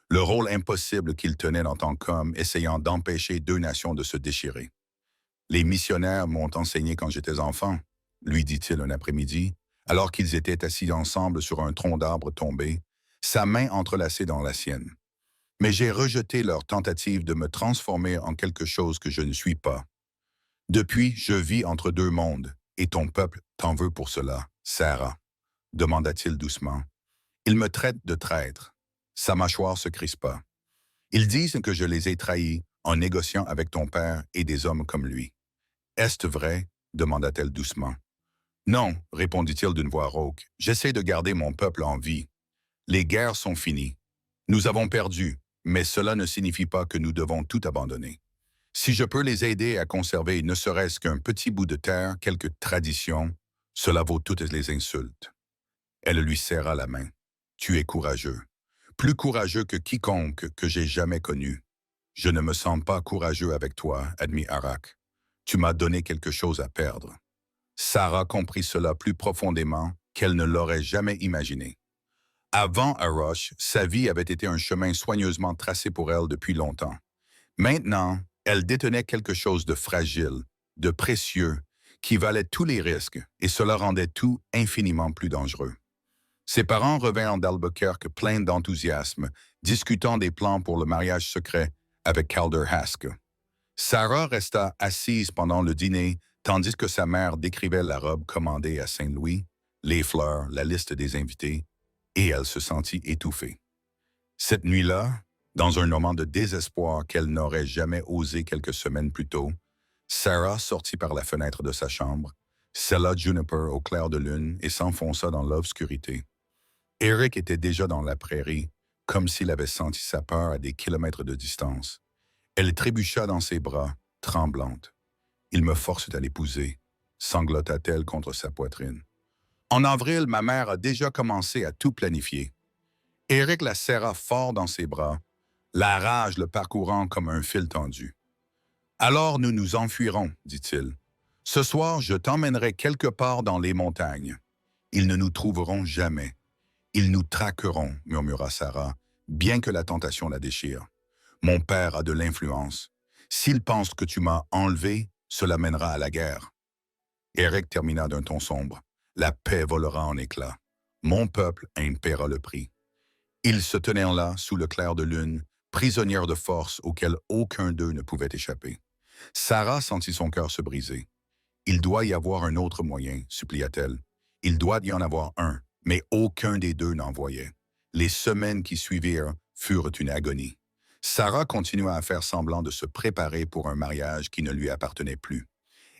le rôle impossible qu'il tenait en tant qu'homme essayant d'empêcher deux nations de se déchirer. « Les missionnaires m'ont enseigné quand j'étais enfant, » lui dit-il un après-midi, alors qu'ils étaient assis ensemble sur un tronc d'arbre tombé, sa main entrelacée dans la sienne. « Mais j'ai rejeté leur tentative de me transformer en quelque chose que je ne suis pas. Depuis, je vis entre deux mondes, et ton peuple t'en veut pour cela, Sarah, » demanda-t-il doucement. « Ils me traitent de traître. » Sa mâchoire se crispa. « Ils disent que je les ai trahis en négociant avec ton père et des hommes comme lui. »« Est-ce vrai? » demanda-t-elle doucement. « Non, répondit-il d'une voix rauque. « J'essaie de garder mon peuple en vie. Les guerres sont finies. Nous avons perdu, mais cela ne signifie pas que nous devons tout abandonner. Si je peux les aider à conserver ne serait-ce qu'un petit bout de terre, quelques traditions, cela vaut toutes les insultes. » Elle lui serra la main. « Tu es courageux. Plus courageux que quiconque que j'ai jamais connu. Je ne me sens pas courageux avec toi, admit Arak. Tu m'as donné quelque chose à perdre. » Sarah comprit cela plus profondément qu'elle ne l'aurait jamais imaginé. Avant Arosh, sa vie avait été un chemin soigneusement tracé pour elle depuis longtemps. Maintenant, elle détenait quelque chose de fragile, de précieux, qui valait tous les risques, et cela rendait tout infiniment plus dangereux. Ses parents revinrent d'Albuquerque pleins d'enthousiasme, discutant des plans pour le mariage secret avec Calder Hask. Sarah resta assise pendant le dîner, tandis que sa mère décrivait la robe commandée à Saint-Louis, les fleurs, la liste des invités, et elle se sentit étouffée. Cette nuit-là, dans un moment de désespoir qu'elle n'aurait jamais osé quelques semaines plus tôt, Sarah sortit par la fenêtre de sa chambre, scella Juniper au clair de lune et s'enfonça dans l'obscurité. Eric était déjà dans la prairie, comme s'il avait senti sa peur à des kilomètres de distance. Elle trébucha dans ses bras, tremblante. « Il me force à l'épouser », sanglota-t-elle contre sa poitrine. En avril, ma mère a déjà commencé à tout planifier. Eric la serra fort dans ses bras, la rage le parcourant comme un fil tendu. « Alors nous nous enfuirons, dit-il. Ce soir, je t'emmènerai quelque part dans les montagnes. Ils ne nous trouveront jamais. Ils nous traqueront, murmura Sarah, bien que la tentation la déchire. Mon père a de l'influence. S'il pense que tu m'as enlevé, cela mènera à la guerre. » Eric termina d'un ton sombre. La paix volera en éclats. Mon peuple en paiera le prix. Ils se tenaient là, sous le clair de lune, prisonnières de force auxquelles aucun d'eux ne pouvait échapper. Sarah sentit son cœur se briser. « Il doit y avoir un autre moyen, supplia-t-elle. Il doit y en avoir un, mais aucun des deux n'en voyait. Les semaines qui suivirent furent une agonie. Sarah continua à faire semblant de se préparer pour un mariage qui ne lui appartenait plus.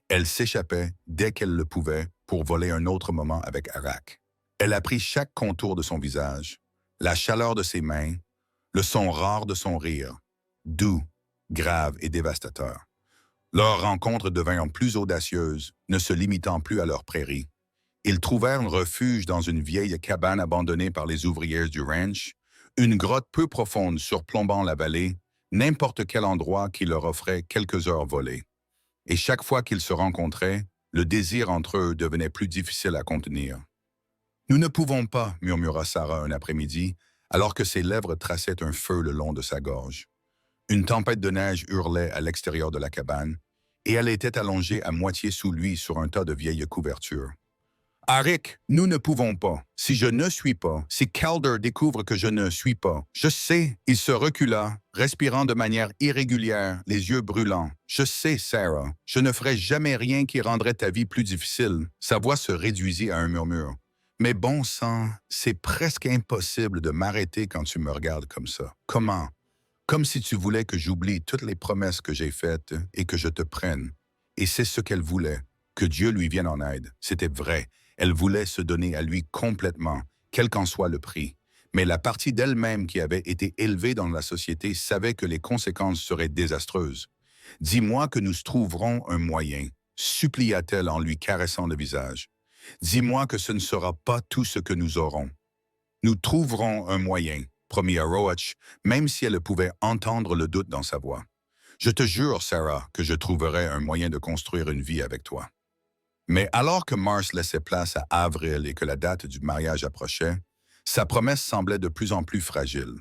Elle s'échappait, dès qu'elle le pouvait, pour voler un autre moment avec Arak. Elle apprit chaque contour de son visage, la chaleur de ses mains, le son rare de son rire, doux, grave et dévastateur. Leur rencontre devint plus audacieuse, ne se limitant plus à leur prairie. Ils trouvèrent un refuge dans une vieille cabane abandonnée par les ouvriers du ranch, une grotte peu profonde surplombant la vallée, n'importe quel endroit qui leur offrait quelques heures volées. Et chaque fois qu'ils se rencontraient, le désir entre eux devenait plus difficile à contenir. « Nous ne pouvons pas, » murmura Sarah un après-midi, alors que ses lèvres traçaient un feu le long de sa gorge. Une tempête de neige hurlait à l'extérieur de la cabane, et elle était allongée à moitié sous lui sur un tas de vieilles couvertures. « Arik, nous ne pouvons pas. Si je ne suis pas, si Calder découvre que je ne suis pas, je sais. » Il se recula, respirant de manière irrégulière, les yeux brûlants. « Je sais, Sarah. Je ne ferai jamais rien qui rendrait ta vie plus difficile. » Sa voix se réduisit à un murmure. « Mais bon sang, c'est presque impossible de m'arrêter quand tu me regardes comme ça. Comment? Comme si tu voulais que j'oublie toutes les promesses que j'ai faites et que je te prenne. » Et c'est ce qu'elle voulait, que Dieu lui vienne en aide. C'était vrai. Elle voulait se donner à lui complètement, quel qu'en soit le prix. Mais la partie d'elle-même qui avait été élevée dans la société savait que les conséquences seraient désastreuses. « Dis-moi que nous trouverons un moyen, » supplia-t-elle en lui caressant le visage. « Dis-moi que ce ne sera pas tout ce que nous aurons. »« Nous trouverons un moyen, » promit Aroach, même si elle pouvait entendre le doute dans sa voix. « Je te jure, Sarah, que je trouverai un moyen de construire une vie avec toi. » Mais alors que Mars laissait place à Avril et que la date du mariage approchait, sa promesse semblait de plus en plus fragile.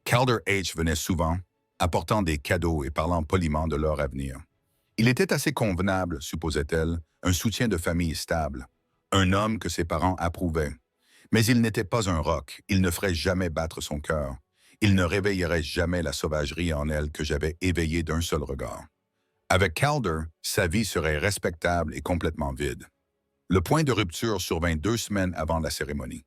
Calder H venait souvent, apportant des cadeaux et parlant poliment de leur avenir. Il était assez convenable, supposait-elle, un soutien de famille stable, un homme que ses parents approuvaient. Mais il n'était pas un roc, il ne ferait jamais battre son cœur, il ne réveillerait jamais la sauvagerie en elle que j'avais éveillée d'un seul regard. Avec Calder, sa vie serait respectable et complètement vide. Le point de rupture survint 2 semaines avant la cérémonie.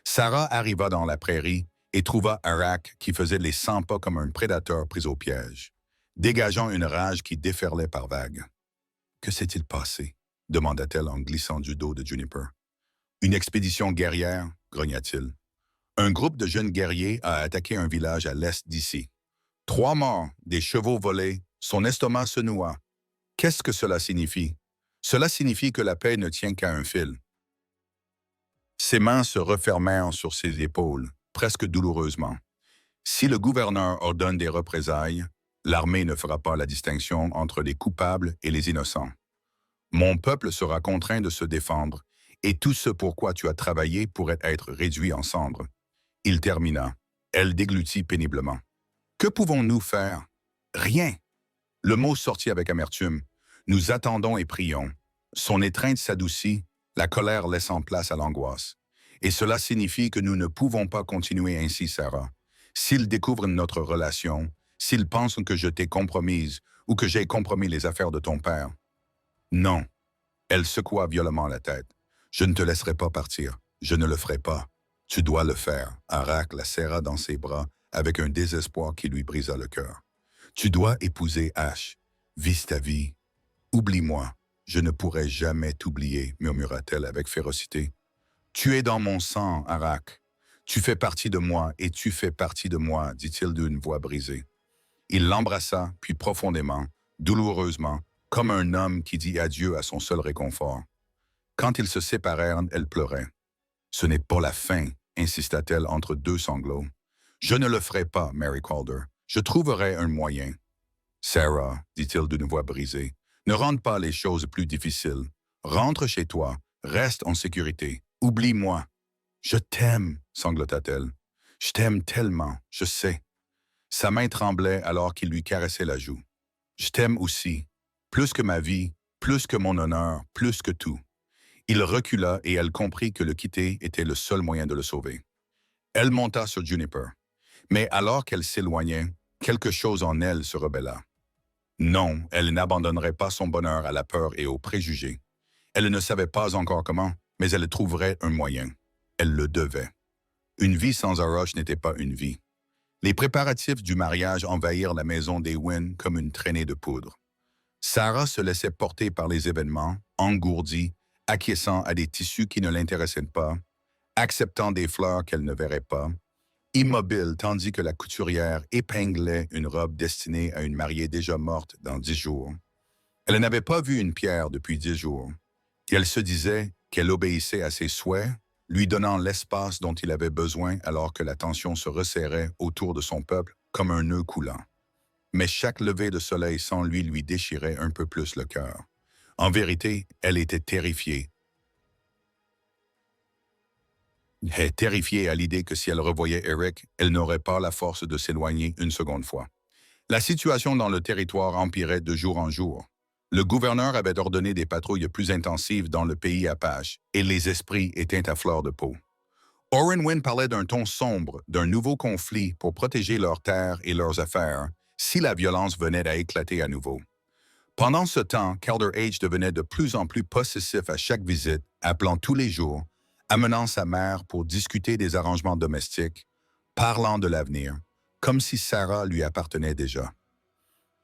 Sarah arriva dans la prairie et trouva Arak qui faisait les 100 pas comme un prédateur pris au piège, dégageant une rage qui déferlait par vagues. « Que s'est-il passé? » demanda-t-elle en glissant du dos de Juniper. « Une expédition guerrière, » grogna-t-il. « Un groupe de jeunes guerriers a attaqué un village à l'est d'ici. 3 morts, des chevaux volés, son estomac se noua. Qu'est-ce que cela signifie? Cela signifie que la paix ne tient qu'à un fil. Ses mains se refermèrent sur ses épaules, presque douloureusement. Si le gouverneur ordonne des représailles, l'armée ne fera pas la distinction entre les coupables et les innocents. Mon peuple sera contraint de se défendre, et tout ce pourquoi tu as travaillé pourrait être réduit en cendres. Il termina. Elle déglutit péniblement. Que pouvons-nous faire? Rien. Le mot sortit avec amertume. Nous attendons et prions. Son étreinte s'adoucit, la colère laissant place à l'angoisse. Et cela signifie que nous ne pouvons pas continuer ainsi, Sarah. S'ils découvrent notre relation, s'ils pensent que je t'ai compromise ou que j'ai compromis les affaires de ton père. Non. Elle secoua violemment la tête. Je ne te laisserai pas partir. Je ne le ferai pas. Tu dois le faire. Arak la serra dans ses bras avec un désespoir qui lui brisa le cœur. Tu dois épouser Ash. Vis ta vie. Oublie-moi. Je ne pourrai jamais t'oublier, murmura-t-elle avec férocité. Tu es dans mon sang, Arak. Tu fais partie de moi et tu fais partie de moi, dit-il d'une voix brisée. Il l'embrassa, puis profondément, douloureusement, comme un homme qui dit adieu à son seul réconfort. Quand ils se séparèrent, elle pleurait. « Ce n'est pas la fin, insista-t-elle entre deux sanglots. « Je ne le ferai pas, Mary Calder. Je trouverai un moyen. »« Sarah, dit-il d'une voix brisée, ne rende pas les choses plus difficiles. Rentre chez toi, reste en sécurité. Oublie-moi. »« Je t'aime, sanglota-t-elle. « Je t'aime tellement, je sais. » Sa main tremblait alors qu'il lui caressait la joue. « Je t'aime aussi, plus que ma vie, plus que mon honneur, plus que tout. » Il recula et elle comprit que le quitter était le seul moyen de le sauver. Elle monta sur Juniper. Mais alors qu'elle s'éloignait, quelque chose en elle se rebella. Non, elle n'abandonnerait pas son bonheur à la peur et aux préjugés. Elle ne savait pas encore comment, mais elle trouverait un moyen. Elle le devait. Une vie sans Arosh n'était pas une vie. Les préparatifs du mariage envahirent la maison des Wynne comme une traînée de poudre. Sarah se laissait porter par les événements, engourdie, acquiesçant à des tissus qui ne l'intéressaient pas, acceptant des fleurs qu'elle ne verrait pas, immobile tandis que la couturière épinglait une robe destinée à une mariée déjà morte dans 10 jours. Elle n'avait pas vu une pierre depuis 10 jours, et elle se disait qu'elle obéissait à ses souhaits, lui donnant l'espace dont il avait besoin alors que la tension se resserrait autour de son peuple comme un nœud coulant. Mais chaque lever de soleil sans lui déchirait un peu plus le cœur. En vérité, elle était terrifiée. Terrifiée à l'idée que si elle revoyait Eric, elle n'aurait pas la force de s'éloigner une seconde fois. La situation dans le territoire empirait de jour en jour. Le gouverneur avait ordonné des patrouilles plus intensives dans le pays Apache, et les esprits étaient à fleur de peau. Orrin Wynne parlait d'un ton sombre, d'un nouveau conflit pour protéger leurs terres et leurs affaires, si la violence venait à éclater à nouveau. Pendant ce temps, Calder H devenait de plus en plus possessif à chaque visite, appelant tous les jours, amenant sa mère pour discuter des arrangements domestiques, parlant de l'avenir, comme si Sarah lui appartenait déjà.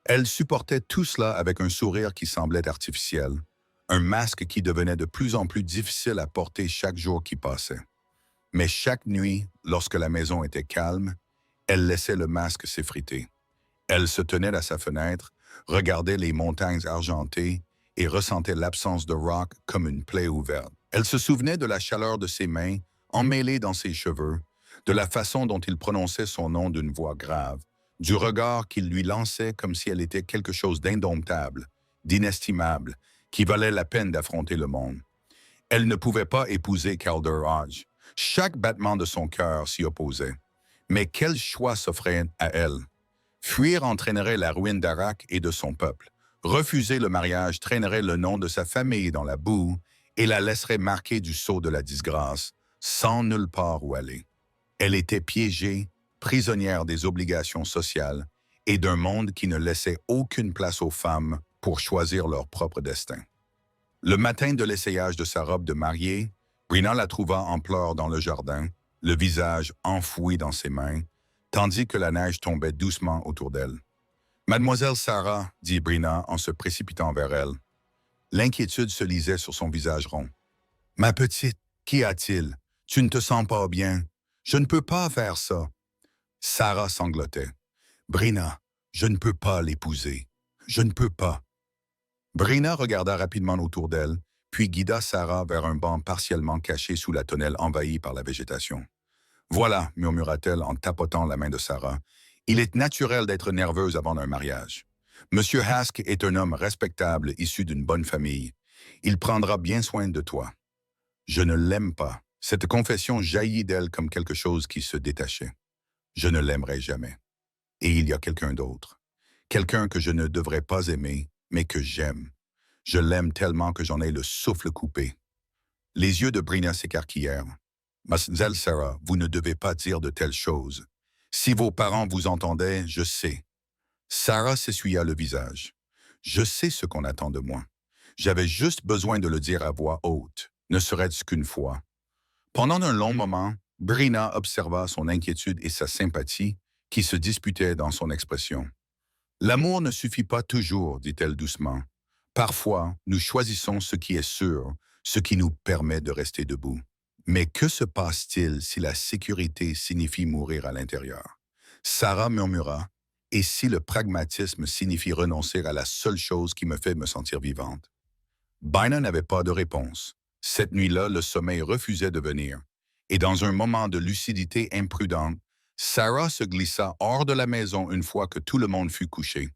Elle supportait tout cela avec un sourire qui semblait artificiel, un masque qui devenait de plus en plus difficile à porter chaque jour qui passait. Mais chaque nuit, lorsque la maison était calme, elle laissait le masque s'effriter. Elle se tenait à sa fenêtre, regardait les montagnes argentées et ressentait l'absence de Rock comme une plaie ouverte. Elle se souvenait de la chaleur de ses mains, emmêlées dans ses cheveux, de la façon dont il prononçait son nom d'une voix grave, du regard qu'il lui lançait comme si elle était quelque chose d'indomptable, d'inestimable, qui valait la peine d'affronter le monde. Elle ne pouvait pas épouser Calder Hodge. Chaque battement de son cœur s'y opposait. Mais quel choix s'offrait à elle? Fuir entraînerait la ruine d'Arak et de son peuple. Refuser le mariage traînerait le nom de sa famille dans la boue et la laisserait marquer du sceau de la disgrâce, sans nulle part où aller. Elle était piégée, prisonnière des obligations sociales et d'un monde qui ne laissait aucune place aux femmes pour choisir leur propre destin. Le matin de l'essayage de sa robe de mariée, Brina la trouva en pleurs dans le jardin, le visage enfoui dans ses mains, tandis que la neige tombait doucement autour d'elle. « Mademoiselle Sarah, dit Brina en se précipitant vers elle. L'inquiétude se lisait sur son visage rond. « Ma petite, qu'y a-t-il? Tu ne te sens pas bien? Je ne peux pas faire ça. » Sarah sanglotait. « Brina, je ne peux pas l'épouser. Je ne peux pas. » Brina regarda rapidement autour d'elle, puis guida Sarah vers un banc partiellement caché sous la tonnelle envahie par la végétation. Voilà, murmura-t-elle en tapotant la main de Sarah. Il est naturel d'être nerveuse avant un mariage. Monsieur Hask est un homme respectable issu d'une bonne famille. Il prendra bien soin de toi. Je ne l'aime pas. Cette confession jaillit d'elle comme quelque chose qui se détachait. Je ne l'aimerai jamais. Et il y a quelqu'un d'autre. Quelqu'un que je ne devrais pas aimer, mais que j'aime. Je l'aime tellement que j'en ai le souffle coupé. Les yeux de Brina s'écarquillèrent. Mademoiselle Sarah, vous ne devez pas dire de telles choses. Si vos parents vous entendaient, je sais. Sarah s'essuya le visage. Je sais ce qu'on attend de moi. J'avais juste besoin de le dire à voix haute, ne serait-ce qu'une fois. Pendant un long moment, Brina observa son inquiétude et sa sympathie qui se disputaient dans son expression. L'amour ne suffit pas toujours, dit-elle doucement. Parfois, nous choisissons ce qui est sûr, ce qui nous permet de rester debout. Mais que se passe-t-il si la sécurité signifie mourir à l'intérieur? Sarah murmura, et si le pragmatisme signifie renoncer à la seule chose qui me fait me sentir vivante? Bynum n'avait pas de réponse. Cette nuit-là, le sommeil refusait de venir. Et dans un moment de lucidité imprudente, Sarah se glissa hors de la maison une fois que tout le monde fut couché.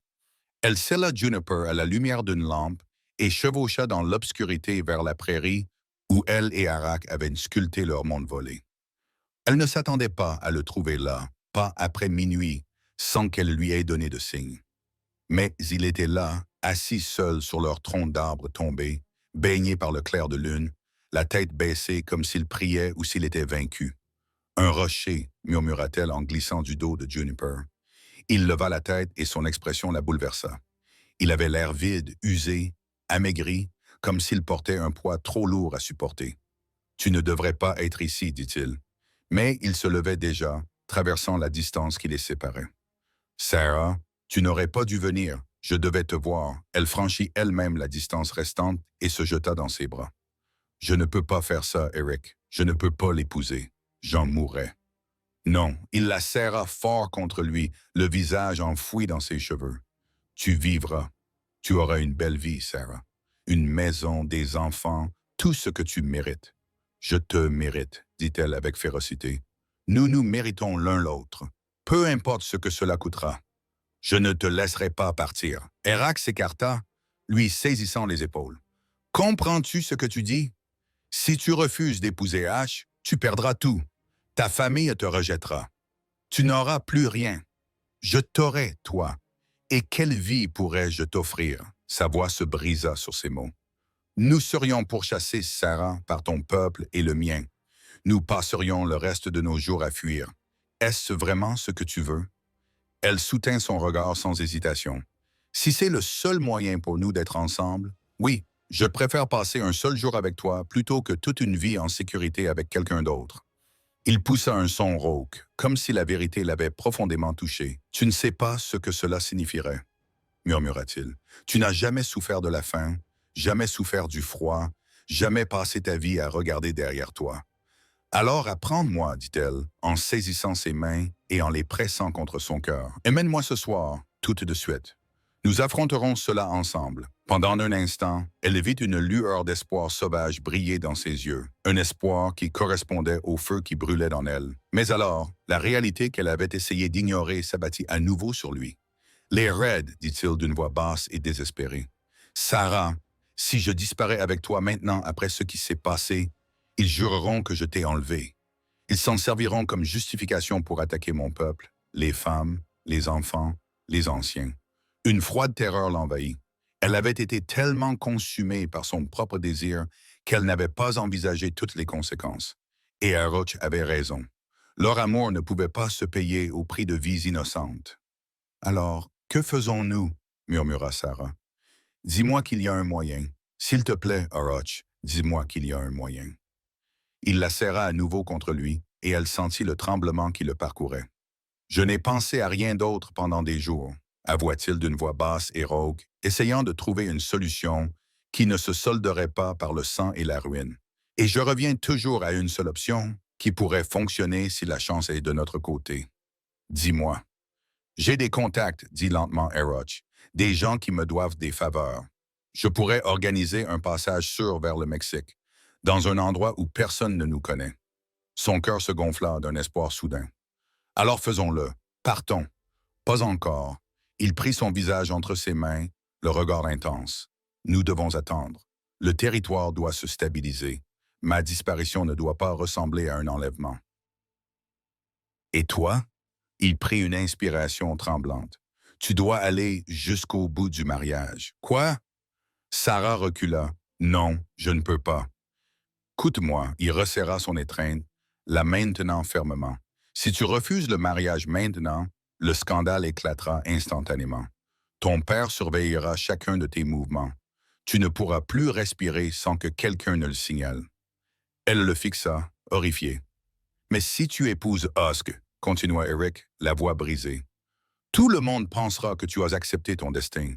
Elle scella Juniper à la lumière d'une lampe et chevaucha dans l'obscurité vers la prairie où elle et Arak avaient sculpté leur monde volé. Elle ne s'attendait pas à le trouver là, pas après minuit, sans qu'elle lui ait donné de signe. Mais il était là, assis seul sur leur tronc d'arbre tombé, baigné par le clair de lune, la tête baissée comme s'il priait ou s'il était vaincu. Un rocher, murmura-t-elle en glissant du dos de Juniper. Il leva la tête et son expression la bouleversa. Il avait l'air vide, usé, amaigri, comme s'il portait un poids trop lourd à supporter. « Tu ne devrais pas être ici, dit-il. » Mais il se levait déjà, traversant la distance qui les séparait. « Sarah, tu n'aurais pas dû venir. Je devais te voir. » Elle franchit elle-même la distance restante et se jeta dans ses bras. « Je ne peux pas faire ça, Eric. Je ne peux pas l'épouser. J'en mourrais. » Non, il la serra fort contre lui, le visage enfoui dans ses cheveux. « Tu vivras. Tu auras une belle vie, Sarah. Une maison, des enfants, tout ce que tu mérites. »« Je te mérite, » dit-elle avec férocité. « Nous nous méritons l'un l'autre. Peu importe ce que cela coûtera. Je ne te laisserai pas partir. » Arak s'écarta, lui saisissant les épaules. « Comprends-tu ce que tu dis? Si tu refuses d'épouser H, tu perdras tout. Ta famille te rejettera. Tu n'auras plus rien. Je t'aurai, toi. Et quelle vie pourrais-je t'offrir? » Sa voix se brisa sur ces mots. « Nous serions pourchassés, Sarah, par ton peuple et le mien. Nous passerions le reste de nos jours à fuir. Est-ce vraiment ce que tu veux? » Elle soutint son regard sans hésitation. « Si c'est le seul moyen pour nous d'être ensemble, oui, je préfère passer un seul jour avec toi plutôt que toute une vie en sécurité avec quelqu'un d'autre. » Il poussa un son rauque, comme si la vérité l'avait profondément touché. « Tu ne sais pas ce que cela signifierait, » murmura-t-il. « Tu n'as jamais souffert de la faim, jamais souffert du froid, jamais passé ta vie à regarder derrière toi. Alors apprends-moi, dit-elle, en saisissant ses mains et en les pressant contre son cœur. Emmène-moi ce soir, tout de suite. Nous affronterons cela ensemble. » Pendant un instant, elle vit une lueur d'espoir sauvage briller dans ses yeux, un espoir qui correspondait au feu qui brûlait dans elle. Mais alors, la réalité qu'elle avait essayé d'ignorer s'abattit à nouveau sur lui. « Les raids, dit-il d'une voix basse et désespérée. « Sarah, si je disparais avec toi maintenant après ce qui s'est passé, ils jureront que je t'ai enlevé. Ils s'en serviront comme justification pour attaquer mon peuple, les femmes, les enfants, les anciens. » Une froide terreur l'envahit. Elle avait été tellement consumée par son propre désir qu'elle n'avait pas envisagé toutes les conséquences. Et Aroch avait raison. Leur amour ne pouvait pas se payer au prix de vies innocentes. « Alors, que faisons-nous? » murmura Sarah. « Dis-moi qu'il y a un moyen. S'il te plaît, Aroch, dis-moi qu'il y a un moyen. » Il la serra à nouveau contre lui, et elle sentit le tremblement qui le parcourait. « Je n'ai pensé à rien d'autre pendant des jours, » avoua-t-il d'une voix basse et rauque, essayant de trouver une solution qui ne se solderait pas par le sang et la ruine. « Et je reviens toujours à une seule option qui pourrait fonctionner si la chance est de notre côté. Dis-moi. » « J'ai des contacts, dit lentement Aroch, des gens qui me doivent des faveurs. Je pourrais organiser un passage sûr vers le Mexique, dans un endroit où personne ne nous connaît. Son cœur se gonfla d'un espoir soudain. Alors faisons-le. Partons. Pas encore. Il prit son visage entre ses mains, le regard intense. Nous devons attendre. Le territoire doit se stabiliser. Ma disparition ne doit pas ressembler à un enlèvement. Et toi? Il prit une inspiration tremblante. Tu dois aller jusqu'au bout du mariage. Quoi? Sarah recula. Non, je ne peux pas. Écoute-moi, il resserra son étreinte, la maintenant fermement. Si tu refuses le mariage maintenant, le scandale éclatera instantanément. Ton père surveillera chacun de tes mouvements. Tu ne pourras plus respirer sans que quelqu'un ne le signale. Elle le fixa, horrifiée. Mais si tu épouses Husk, continua Eric, la voix brisée, tout le monde pensera que tu as accepté ton destin.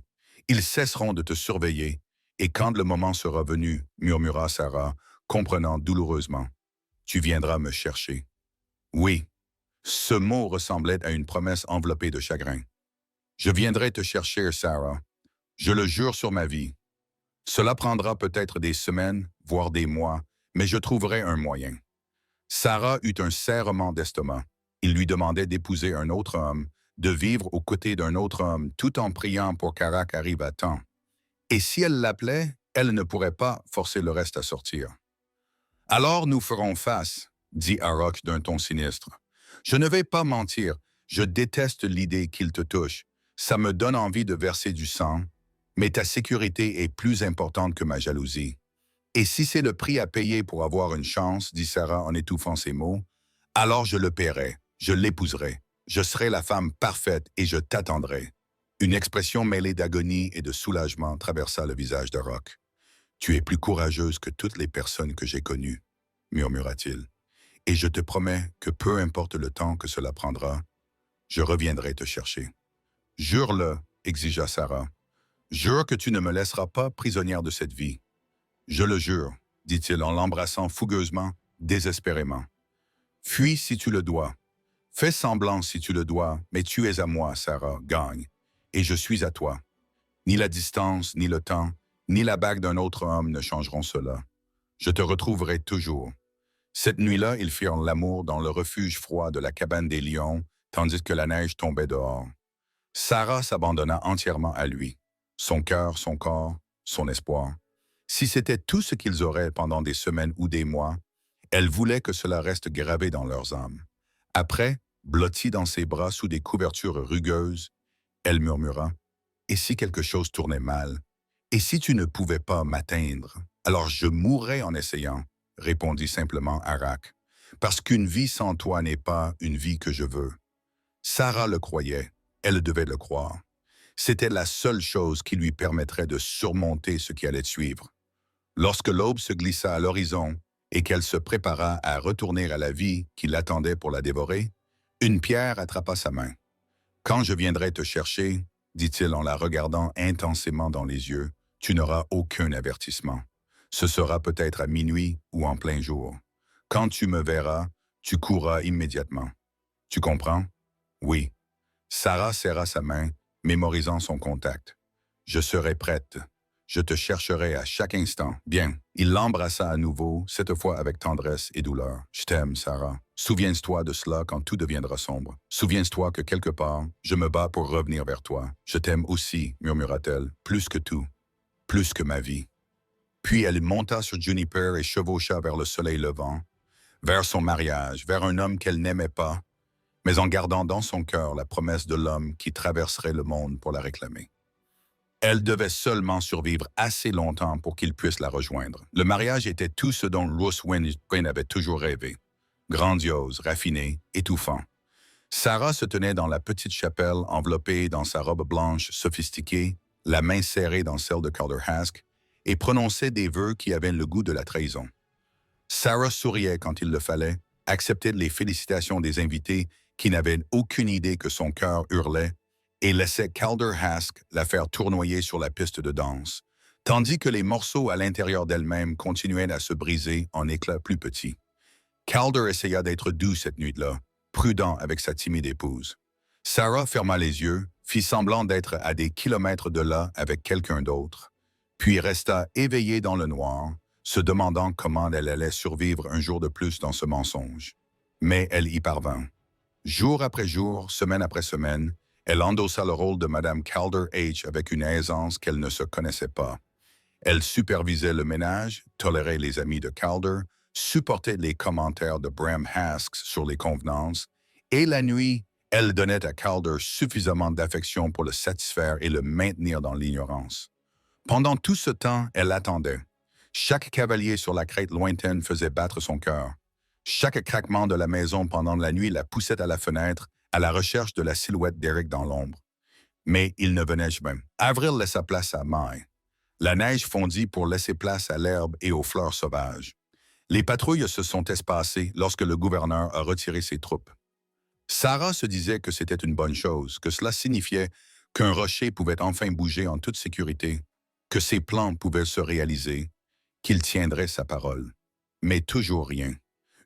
Ils cesseront de te surveiller, et quand le moment sera venu, murmura Sarah, comprenant douloureusement, tu viendras me chercher. Oui, ce mot ressemblait à une promesse enveloppée de chagrin. Je viendrai te chercher, Sarah. Je le jure sur ma vie. Cela prendra peut-être des semaines, voire des mois, mais je trouverai un moyen. Sarah eut un serrement d'estomac. Il lui demandait d'épouser un autre homme, de vivre aux côtés d'un autre homme, tout en priant pour qu'Arak arrive à temps. Et si elle l'appelait, elle ne pourrait pas forcer le reste à sortir. Alors nous ferons face, dit Arak d'un ton sinistre. Je ne vais pas mentir, je déteste l'idée qu'il te touche. Ça me donne envie de verser du sang, mais ta sécurité est plus importante que ma jalousie. Et si c'est le prix à payer pour avoir une chance, dit Sarah en étouffant ses mots, alors je le paierai, je l'épouserai, je serai la femme parfaite et je t'attendrai. Une expression mêlée d'agonie et de soulagement traversa le visage d'Arak. Tu es plus courageuse que toutes les personnes que j'ai connues, murmura-t-il. Et je te promets que peu importe le temps que cela prendra, je reviendrai te chercher. Jure-le, exigea Sarah. Jure que tu ne me laisseras pas prisonnière de cette vie. Je le jure, dit-il en l'embrassant fougueusement, désespérément. Fuis si tu le dois. Fais semblant si tu le dois, mais tu es à moi, Sarah, gagne, et je suis à toi. Ni la distance, ni le temps, ni la bague d'un autre homme ne changeront cela. Je te retrouverai toujours. Cette nuit-là, ils firent l'amour dans le refuge froid de la cabane des lions, tandis que la neige tombait dehors. Sarah s'abandonna entièrement à lui. Son cœur, son corps, son espoir. Si c'était tout ce qu'ils auraient pendant des semaines ou des mois, elle voulait que cela reste gravé dans leurs âmes. Après, blottie dans ses bras sous des couvertures rugueuses, elle murmura « Et si quelque chose tournait mal? Et si tu ne pouvais pas m'atteindre? Alors je mourrais en essayant, répondit simplement Arak, parce qu'une vie sans toi n'est pas une vie que je veux. Sarah le croyait, elle devait le croire. C'était la seule chose qui lui permettrait de surmonter ce qui allait suivre. Lorsque l'aube se glissa à l'horizon et qu'elle se prépara à retourner à la vie qui l'attendait pour la dévorer, une pierre attrapa sa main. « Quand je viendrai te chercher, dit-il en la regardant intensément dans les yeux, tu n'auras aucun avertissement. Ce sera peut-être à minuit ou en plein jour. Quand tu me verras, tu courras immédiatement. Tu comprends? Oui. Sarah serra sa main, mémorisant son contact. Je serai prête. Je te chercherai à chaque instant. Bien. Il l'embrassa à nouveau, cette fois avec tendresse et douleur. Je t'aime, Sarah. Souviens-toi de cela quand tout deviendra sombre. Souviens-toi que quelque part, je me bats pour revenir vers toi. Je t'aime aussi, murmura-t-elle, plus que tout, plus que ma vie. Puis elle monta sur Juniper et chevaucha vers le soleil levant, vers son mariage, vers un homme qu'elle n'aimait pas, mais en gardant dans son cœur la promesse de l'homme qui traverserait le monde pour la réclamer. Elle devait seulement survivre assez longtemps pour qu'il puisse la rejoindre. Le mariage était tout ce dont Ruth Wynne avait toujours rêvé. Grandiose, raffiné, étouffant. Sarah se tenait dans la petite chapelle enveloppée dans sa robe blanche sophistiquée, la main serrée dans celle de Calder Hask, et prononçait des vœux qui avaient le goût de la trahison. Sarah souriait quand il le fallait, acceptait les félicitations des invités qui n'avaient aucune idée que son cœur hurlait, et laissait Calder Hask la faire tournoyer sur la piste de danse, tandis que les morceaux à l'intérieur d'elle-même continuaient à se briser en éclats plus petits. Calder essaya d'être doux cette nuit-là, prudent avec sa timide épouse. Sarah ferma les yeux, fit semblant d'être à des kilomètres de là avec quelqu'un d'autre. puis resta éveillée dans le noir, se demandant comment elle allait survivre un jour de plus dans ce mensonge. Mais elle y parvint. Jour après jour, semaine après semaine, elle endossa le rôle de Madame Calder H avec une aisance qu'elle ne se connaissait pas. Elle supervisait le ménage, tolérait les amis de Calder, supportait les commentaires de Bram Hasks sur les convenances, et la nuit, elle donnait à Calder suffisamment d'affection pour le satisfaire et le maintenir dans l'ignorance. Pendant tout ce temps, elle attendait. Chaque cavalier sur la crête lointaine faisait battre son cœur. Chaque craquement de la maison pendant la nuit la poussait à la fenêtre, à la recherche de la silhouette d'Eric dans l'ombre. Mais il ne venait jamais. Avril laissa place à mai. La neige fondit pour laisser place à l'herbe et aux fleurs sauvages. Les patrouilles se sont espacées lorsque le gouverneur a retiré ses troupes. Sarah se disait que c'était une bonne chose, que cela signifiait qu'un rocher pouvait enfin bouger en toute sécurité, que ses plans pouvaient se réaliser, qu'il tiendrait sa parole. Mais toujours rien.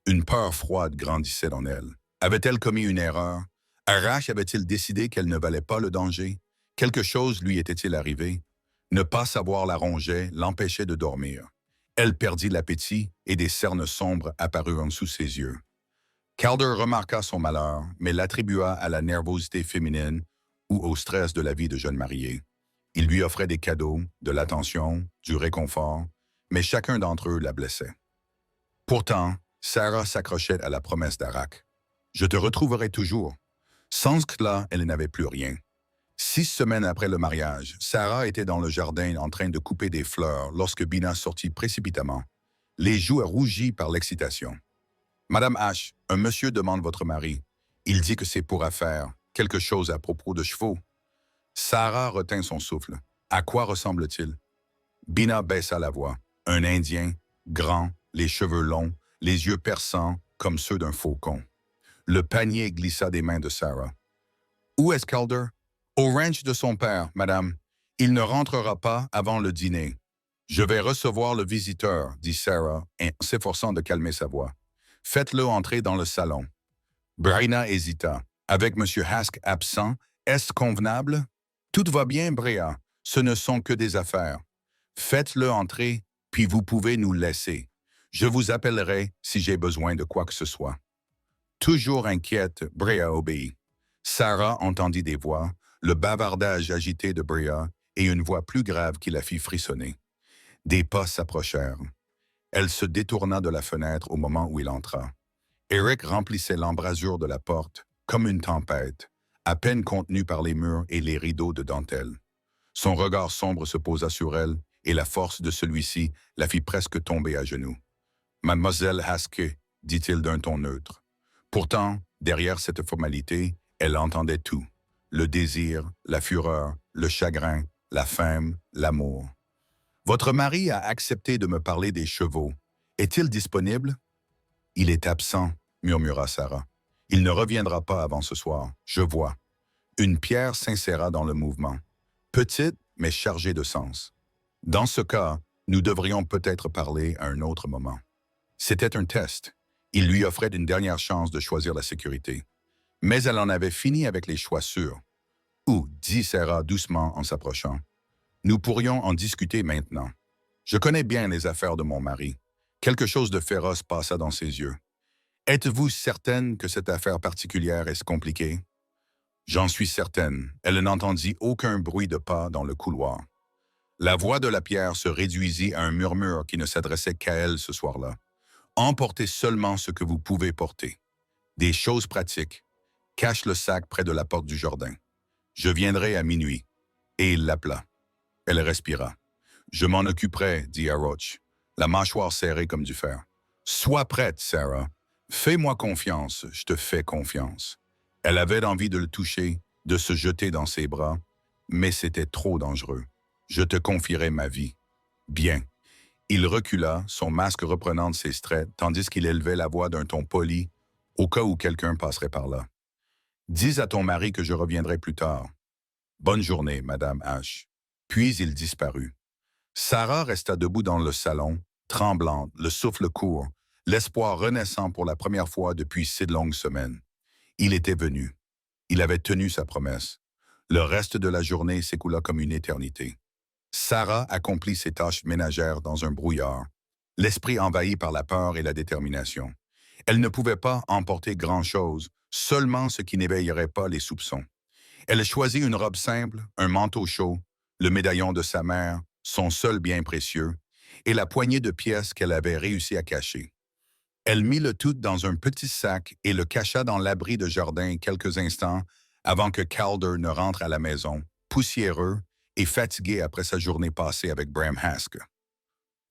Une peur froide grandissait en elle. Avait-elle commis une erreur? Arash avait-il décidé qu'elle ne valait pas le danger? Quelque chose lui était-il arrivé? Ne pas savoir la rongeait, l'empêchait de dormir. Elle perdit l'appétit et des cernes sombres apparurent en dessous ses yeux. Calder remarqua son malheur, mais l'attribua à la nervosité féminine ou au stress de la vie de jeune mariée. Il lui offrait des cadeaux, de l'attention, du réconfort, mais chacun d'entre eux la blessait. Pourtant, Sarah s'accrochait à la promesse d'Arak. « Je te retrouverai toujours. » Sans cela, elle n'avait plus rien. 6 semaines après le mariage, Sarah était dans le jardin en train de couper des fleurs lorsque Bina sortit précipitamment, les joues rougies par l'excitation. « Madame H, un monsieur demande votre mari. Il dit que c'est pour affaire, quelque chose à propos de chevaux. » Sarah retint son souffle. À quoi ressemble-t-il? Bina baissa la voix. Un Indien, grand, les cheveux longs, les yeux perçants comme ceux d'un faucon. Le panier glissa des mains de Sarah. « Où est Calder? »« Au ranch de son père, madame. Il ne rentrera pas avant le dîner. »« Je vais recevoir le visiteur, » dit Sarah, en s'efforçant de calmer sa voix. « Faites-le entrer dans le salon. » Bryna hésita. « Avec M. Hask absent, est-ce convenable? »« Tout va bien, Brea. Ce ne sont que des affaires. Faites-le entrer, puis vous pouvez nous laisser. Je vous appellerai si j'ai besoin de quoi que ce soit. » Toujours inquiète, Brea obéit. Sarah entendit des voix, le bavardage agité de Brea et une voix plus grave qui la fit frissonner. Des pas s'approchèrent. Elle se détourna de la fenêtre au moment où il entra. Eric remplissait l'embrasure de la porte, comme une tempête, à peine contenue par les murs et les rideaux de dentelle. Son regard sombre se posa sur elle, et la force de celui-ci la fit presque tomber à genoux. « Mademoiselle Haskell, » dit-il d'un ton neutre. Pourtant, derrière cette formalité, elle entendait tout. Le désir, la fureur, le chagrin, la faim, l'amour. « Votre mari a accepté de me parler des chevaux. Est-il disponible? »« Il est absent, » murmura Sarah. « Il ne reviendra pas avant ce soir, je vois. » Une pierre s'inséra dans le mouvement. Petite, mais chargée de sens. Dans ce cas, nous devrions peut-être parler à un autre moment. C'était un test. Il lui offrait une dernière chance de choisir la sécurité. Mais elle en avait fini avec les choix sûrs. « Ou, dit Sarah doucement en s'approchant, nous pourrions en discuter maintenant. Je connais bien les affaires de mon mari. Quelque chose de féroce passa dans ses yeux. Êtes-vous certaine que cette affaire particulière est compliquée? J'en suis certaine. Elle n'entendit aucun bruit de pas dans le couloir. La voix de la pierre se réduisit à un murmure qui ne s'adressait qu'à elle ce soir-là. Emportez seulement ce que vous pouvez porter. Des choses pratiques. Cache le sac près de la porte du jardin. Je viendrai à minuit. Et il l'appela. Elle respira. Je m'en occuperai, dit Aroch, la mâchoire serrée comme du fer. Sois prête, Sarah. Fais-moi confiance, je te fais confiance. Elle avait envie de le toucher, de se jeter dans ses bras, mais c'était trop dangereux. Je te confierai ma vie. Bien. Il recula, son masque reprenant de ses traits, tandis qu'il élevait la voix d'un ton poli, au cas où quelqu'un passerait par là. Dis à ton mari que je reviendrai plus tard. Bonne journée, Madame H. Puis il disparut. Sarah resta debout dans le salon, tremblante, le souffle court, l'espoir renaissant pour la première fois depuis si longues semaines. Il était venu. Il avait tenu sa promesse. Le reste de la journée s'écoula comme une éternité. Sarah accomplit ses tâches ménagères dans un brouillard, l'esprit envahi par la peur et la détermination. Elle ne pouvait pas emporter grand-chose, seulement ce qui n'éveillerait pas les soupçons. Elle choisit une robe simple, un manteau chaud, le médaillon de sa mère, son seul bien précieux, et la poignée de pièces qu'elle avait réussi à cacher. Elle mit le tout dans un petit sac et le cacha dans l'abri de jardin quelques instants avant que Calder ne rentre à la maison, poussiéreux et fatigué après sa journée passée avec Bram Hask.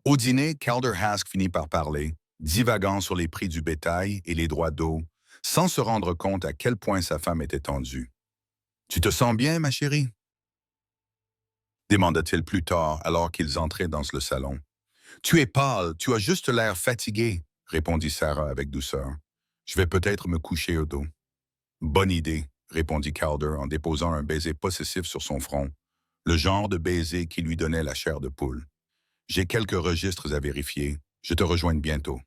Au dîner, Calder Hask finit par parler, divagant sur les prix du bétail et les droits d'eau, sans se rendre compte à quel point sa femme était tendue. « Tu te sens bien, ma chérie? » demanda-t-il plus tard alors qu'ils entraient dans le salon. « Tu es pâle, tu as juste l'air fatigué, » répondit Sarah avec douceur. « Je vais peut-être me coucher au dos. »« Bonne idée, » répondit Calder en déposant un baiser possessif sur son front, le genre de baiser qui lui donnait la chair de poule. « J'ai quelques registres à vérifier. Je te rejoins bientôt. »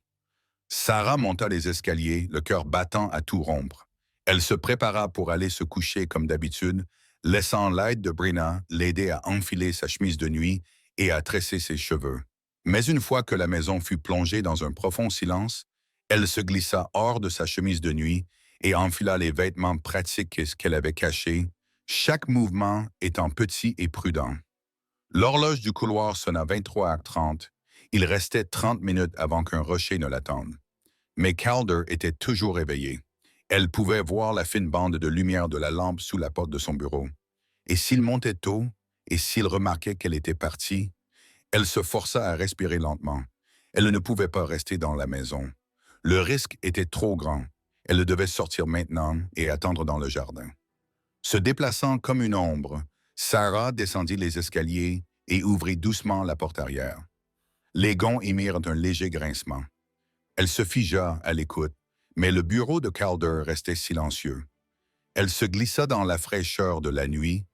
Sarah monta les escaliers, le cœur battant à tout rompre. Elle se prépara pour aller se coucher comme d'habitude, laissant l'aide de Brenna l'aider à enfiler sa chemise de nuit et à tresser ses cheveux. Mais une fois que la maison fut plongée dans un profond silence, elle se glissa hors de sa chemise de nuit et enfila les vêtements pratiques qu'elle avait cachés, chaque mouvement étant petit et prudent. L'horloge du couloir sonna 23h30. Il restait 30 minutes avant qu'un rocher ne l'attende. Mais Calder était toujours éveillée. Elle pouvait voir la fine bande de lumière de la lampe sous la porte de son bureau. Et s'il montait tôt, et s'il remarquait qu'elle était partie, elle se força à respirer lentement. Elle ne pouvait pas rester dans la maison. Le risque était trop grand. Elle devait sortir maintenant et attendre dans le jardin. Se déplaçant comme une ombre, Sarah descendit les escaliers et ouvrit doucement la porte arrière. Les gonds émirent un léger grincement. Elle se figea à l'écoute, mais le bureau de Calder restait silencieux. Elle se glissa dans la fraîcheur de la nuit,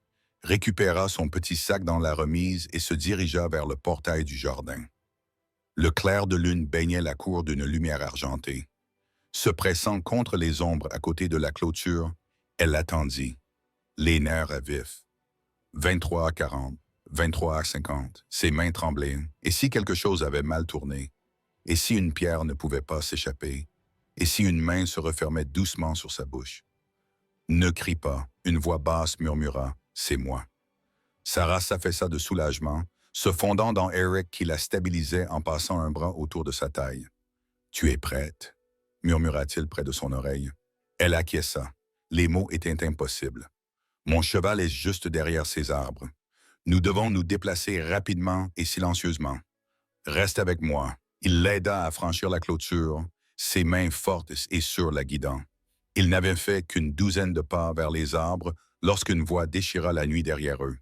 récupéra son petit sac dans la remise et se dirigea vers le portail du jardin. Le clair de lune baignait la cour d'une lumière argentée. Se pressant contre les ombres à côté de la clôture, elle attendit, les nerfs à vif. 23h40, 23h50, ses mains tremblaient, et si quelque chose avait mal tourné, et si une pierre ne pouvait pas s'échapper, et si une main se refermait doucement sur sa bouche. « Ne crie pas », une voix basse murmura, « c'est moi ». Sarah s'affaissa de soulagement, se fondant dans Eric qui la stabilisait en passant un bras autour de sa taille. « Tu es prête », murmura-t-il près de son oreille. Elle acquiesça. Les mots étaient impossibles. « Mon cheval est juste derrière ces arbres. Nous devons nous déplacer rapidement et silencieusement. Reste avec moi. » Il l'aida à franchir la clôture, ses mains fortes et sûres la guidant. Il n'avait fait qu'une douzaine de pas vers les arbres lorsqu'une voix déchira la nuit derrière eux.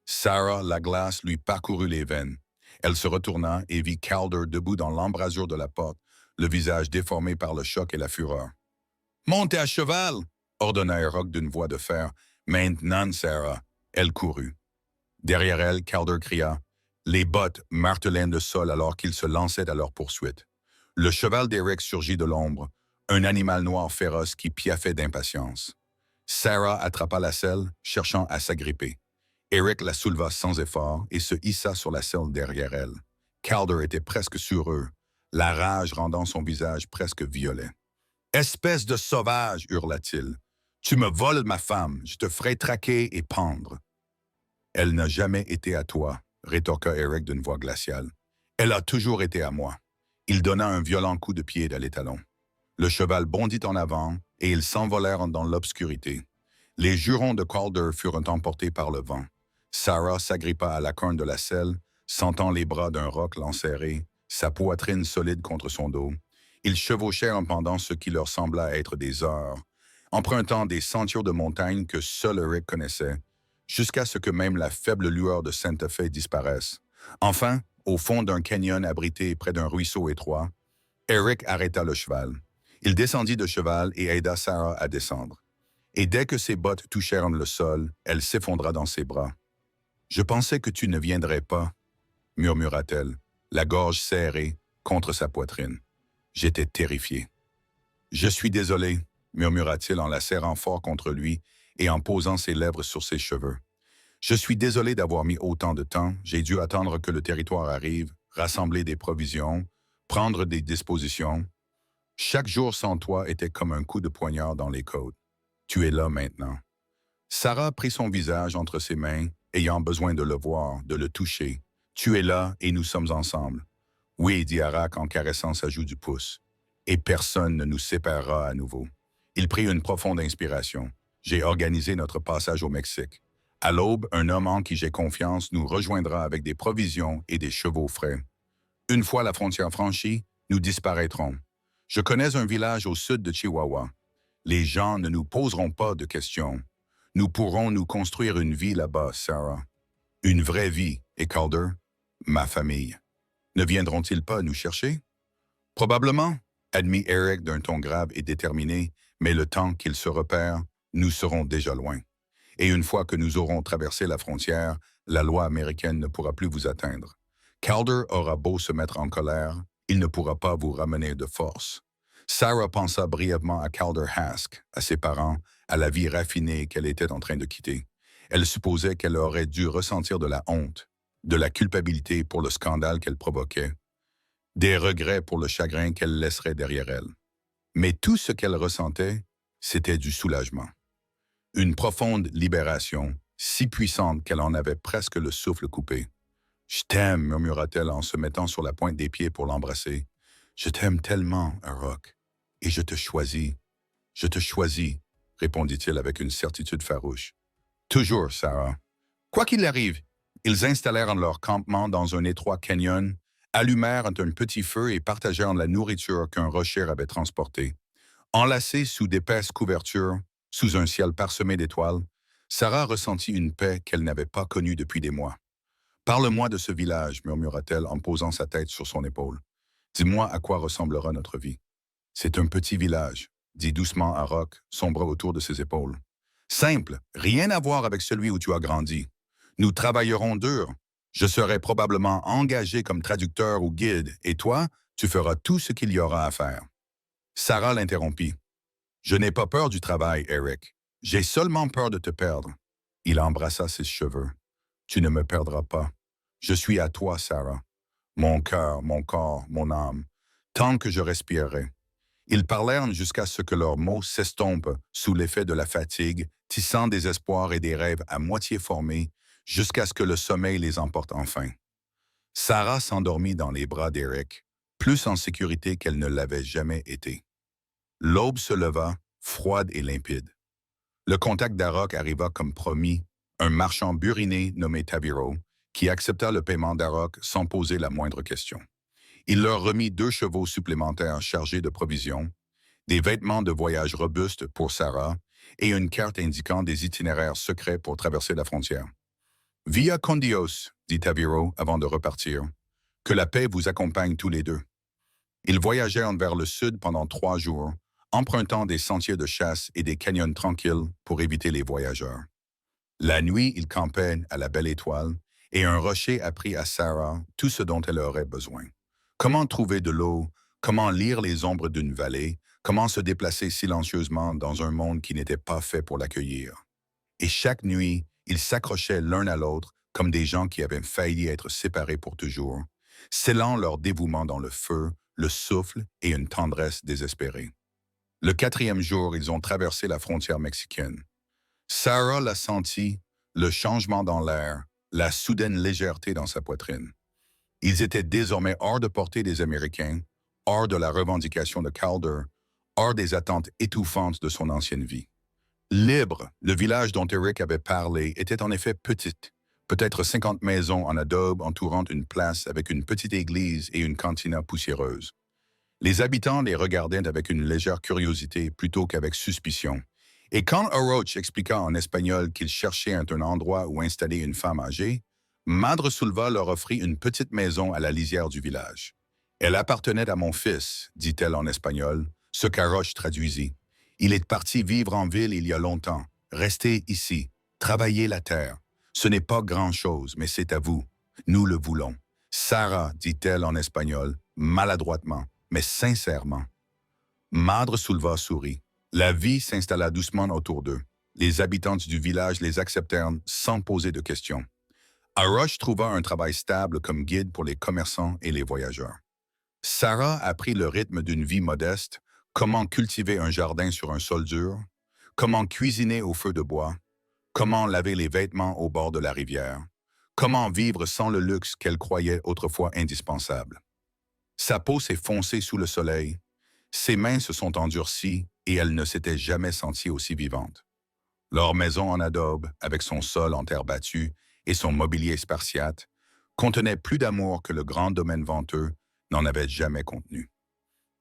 Sarah, la glace, lui parcourut les veines. Elle se retourna et vit Calder debout dans l'embrasure de la porte, le visage déformé par le choc et la fureur. « Montez à cheval !» ordonna Eric d'une voix de fer. « Maintenant, Sarah !» Elle courut. Derrière elle, Calder cria. Les bottes martelaient le sol alors qu'ils se lançaient à leur poursuite. Le cheval d'Eric surgit de l'ombre, un animal noir féroce qui piaffait d'impatience. Sarah attrapa la selle, cherchant à s'agripper. Eric la souleva sans effort et se hissa sur la selle derrière elle. Calder était presque sur eux, la rage rendant son visage presque violet. « Espèce de sauvage !» hurla-t-il. « Tu me voles ma femme, je te ferai traquer et pendre. »« Elle n'a jamais été à toi. » rétorqua Eric d'une voix glaciale. « Elle a toujours été à moi. » Il donna un violent coup de pied dans l'étalon. Le cheval bondit en avant et ils s'envolèrent dans l'obscurité. Les jurons de Calder furent emportés par le vent. Sarah s'agrippa à la corne de la selle, sentant les bras d'un roc l'enserrer, sa poitrine solide contre son dos. Ils chevauchèrent pendant ce qui leur sembla être des heures, empruntant des sentiers de montagne que seul Eric connaissait, jusqu'à ce que même la faible lueur de Santa Fe disparaisse. Enfin, au fond d'un canyon abrité près d'un ruisseau étroit, Eric arrêta le cheval. Il descendit de cheval et aida Sarah à descendre. Et dès que ses bottes touchèrent le sol, elle s'effondra dans ses bras. « Je pensais que tu ne viendrais pas, » murmura-t-elle, la gorge serrée contre sa poitrine. J'étais terrifié. « Je suis désolé, » murmura-t-il en la serrant fort contre lui et en posant ses lèvres sur ses cheveux. Je suis désolé d'avoir mis autant de temps. J'ai dû attendre que le territoire arrive, rassembler des provisions, prendre des dispositions. Chaque jour sans toi était comme un coup de poignard dans les côtes. Tu es là maintenant. Sarah prit son visage entre ses mains, ayant besoin de le voir, de le toucher. Tu es là et nous sommes ensemble. Oui, dit Arak en caressant sa joue du pouce. Et personne ne nous séparera à nouveau. Il prit une profonde inspiration. J'ai organisé notre passage au Mexique. À l'aube, un homme en qui j'ai confiance nous rejoindra avec des provisions et des chevaux frais. Une fois la frontière franchie, nous disparaîtrons. Je connais un village au sud de Chihuahua. Les gens ne nous poseront pas de questions. Nous pourrons nous construire une vie là-bas, Sarah. Une vraie vie, et Calder, ma famille. Ne viendront-ils pas nous chercher? Probablement, admit Eric d'un ton grave et déterminé, mais le temps qu'ils se repèrent, nous serons déjà loin. Et une fois que nous aurons traversé la frontière, la loi américaine ne pourra plus vous atteindre. Calder aura beau se mettre en colère, il ne pourra pas vous ramener de force. Sarah pensa brièvement à Calder Hask, à ses parents, à la vie raffinée qu'elle était en train de quitter. Elle supposait qu'elle aurait dû ressentir de la honte, de la culpabilité pour le scandale qu'elle provoquait, des regrets pour le chagrin qu'elle laisserait derrière elle. Mais tout ce qu'elle ressentait, c'était du soulagement. Une profonde libération, si puissante qu'elle en avait presque le souffle coupé. « Je t'aime », murmura-t-elle en se mettant sur la pointe des pieds pour l'embrasser. « Je t'aime tellement, Arak, et je te choisis. Je te choisis, » répondit-il avec une certitude farouche. « Toujours, Sarah. » Quoi qu'il arrive, ils installèrent leur campement dans un étroit canyon, allumèrent un petit feu et partagèrent la nourriture qu'un rocher avait transportée. Enlacés sous d'épaisses couvertures, sous un ciel parsemé d'étoiles, Sarah ressentit une paix qu'elle n'avait pas connue depuis des mois. « Parle-moi de ce village, » murmura-t-elle en posant sa tête sur son épaule. « Dis-moi à quoi ressemblera notre vie. »« C'est un petit village, » dit doucement Arak, son bras autour de ses épaules. « Simple, rien à voir avec celui où tu as grandi. Nous travaillerons dur. Je serai probablement engagé comme traducteur ou guide, et toi, tu feras tout ce qu'il y aura à faire. » Sarah l'interrompit. « Je n'ai pas peur du travail, Eric. J'ai seulement peur de te perdre. » Il embrassa ses cheveux. « Tu ne me perdras pas. Je suis à toi, Sarah. Mon cœur, mon corps, mon âme, tant que je respirerai. » Ils parlèrent jusqu'à ce que leurs mots s'estompent sous l'effet de la fatigue, tissant des espoirs et des rêves à moitié formés, jusqu'à ce que le sommeil les emporte enfin. Sarah s'endormit dans les bras d'Eric, plus en sécurité qu'elle ne l'avait jamais été. L'aube se leva, froide et limpide. Le contact d'Arak arriva comme promis, un marchand buriné nommé Taviro, qui accepta le paiement d'Arak sans poser la moindre question. Il leur remit 2 chevaux supplémentaires chargés de provisions, des vêtements de voyage robustes pour Sarah et une carte indiquant des itinéraires secrets pour traverser la frontière. « Via con Dios », dit Taviro avant de repartir. « Que la paix vous accompagne tous les deux. » Ils voyagèrent vers le sud pendant 3 jours, empruntant des sentiers de chasse et des canyons tranquilles pour éviter les voyageurs. La nuit, ils campaient à la belle étoile, et un rocher apprit à Sarah tout ce dont elle aurait besoin. Comment trouver de l'eau, comment lire les ombres d'une vallée, comment se déplacer silencieusement dans un monde qui n'était pas fait pour l'accueillir. Et chaque nuit, ils s'accrochaient l'un à l'autre comme des gens qui avaient failli être séparés pour toujours, scellant leur dévouement dans le feu, le souffle et une tendresse désespérée. Le 4e jour, ils ont traversé la frontière mexicaine. Sarah l'a senti, le changement dans l'air, la soudaine légèreté dans sa poitrine. Ils étaient désormais hors de portée des Américains, hors de la revendication de Calder, hors des attentes étouffantes de son ancienne vie. Libre, le village dont Eric avait parlé était en effet petit, peut-être 50 maisons en adobe entourant une place avec une petite église et une cantina poussiéreuse. Les habitants les regardaient avec une légère curiosité plutôt qu'avec suspicion. Et quand Oroch expliqua en espagnol qu'il cherchait un endroit où installer une femme âgée, Madre Sulva leur offrit une petite maison à la lisière du village. « Elle appartenait à mon fils », dit-elle en espagnol, ce qu'Oroch traduisit. « Il est parti vivre en ville il y a longtemps. Restez ici, travaillez la terre. Ce n'est pas grand-chose, mais c'est à vous. Nous le voulons. »« Sarah », dit-elle en espagnol, maladroitement, mais sincèrement. Madre Sulva sourit. La vie s'installa doucement autour d'eux. Les habitants du village les acceptèrent sans poser de questions. Arosh trouva un travail stable comme guide pour les commerçants et les voyageurs. Sarah apprit le rythme d'une vie modeste, comment cultiver un jardin sur un sol dur, comment cuisiner au feu de bois, comment laver les vêtements au bord de la rivière, comment vivre sans le luxe qu'elle croyait autrefois indispensable. Sa peau s'est foncée sous le soleil, ses mains se sont endurcies et elle ne s'était jamais sentie aussi vivante. Leur maison en adobe, avec son sol en terre battue et son mobilier spartiate, contenait plus d'amour que le grand domaine venteux n'en avait jamais contenu.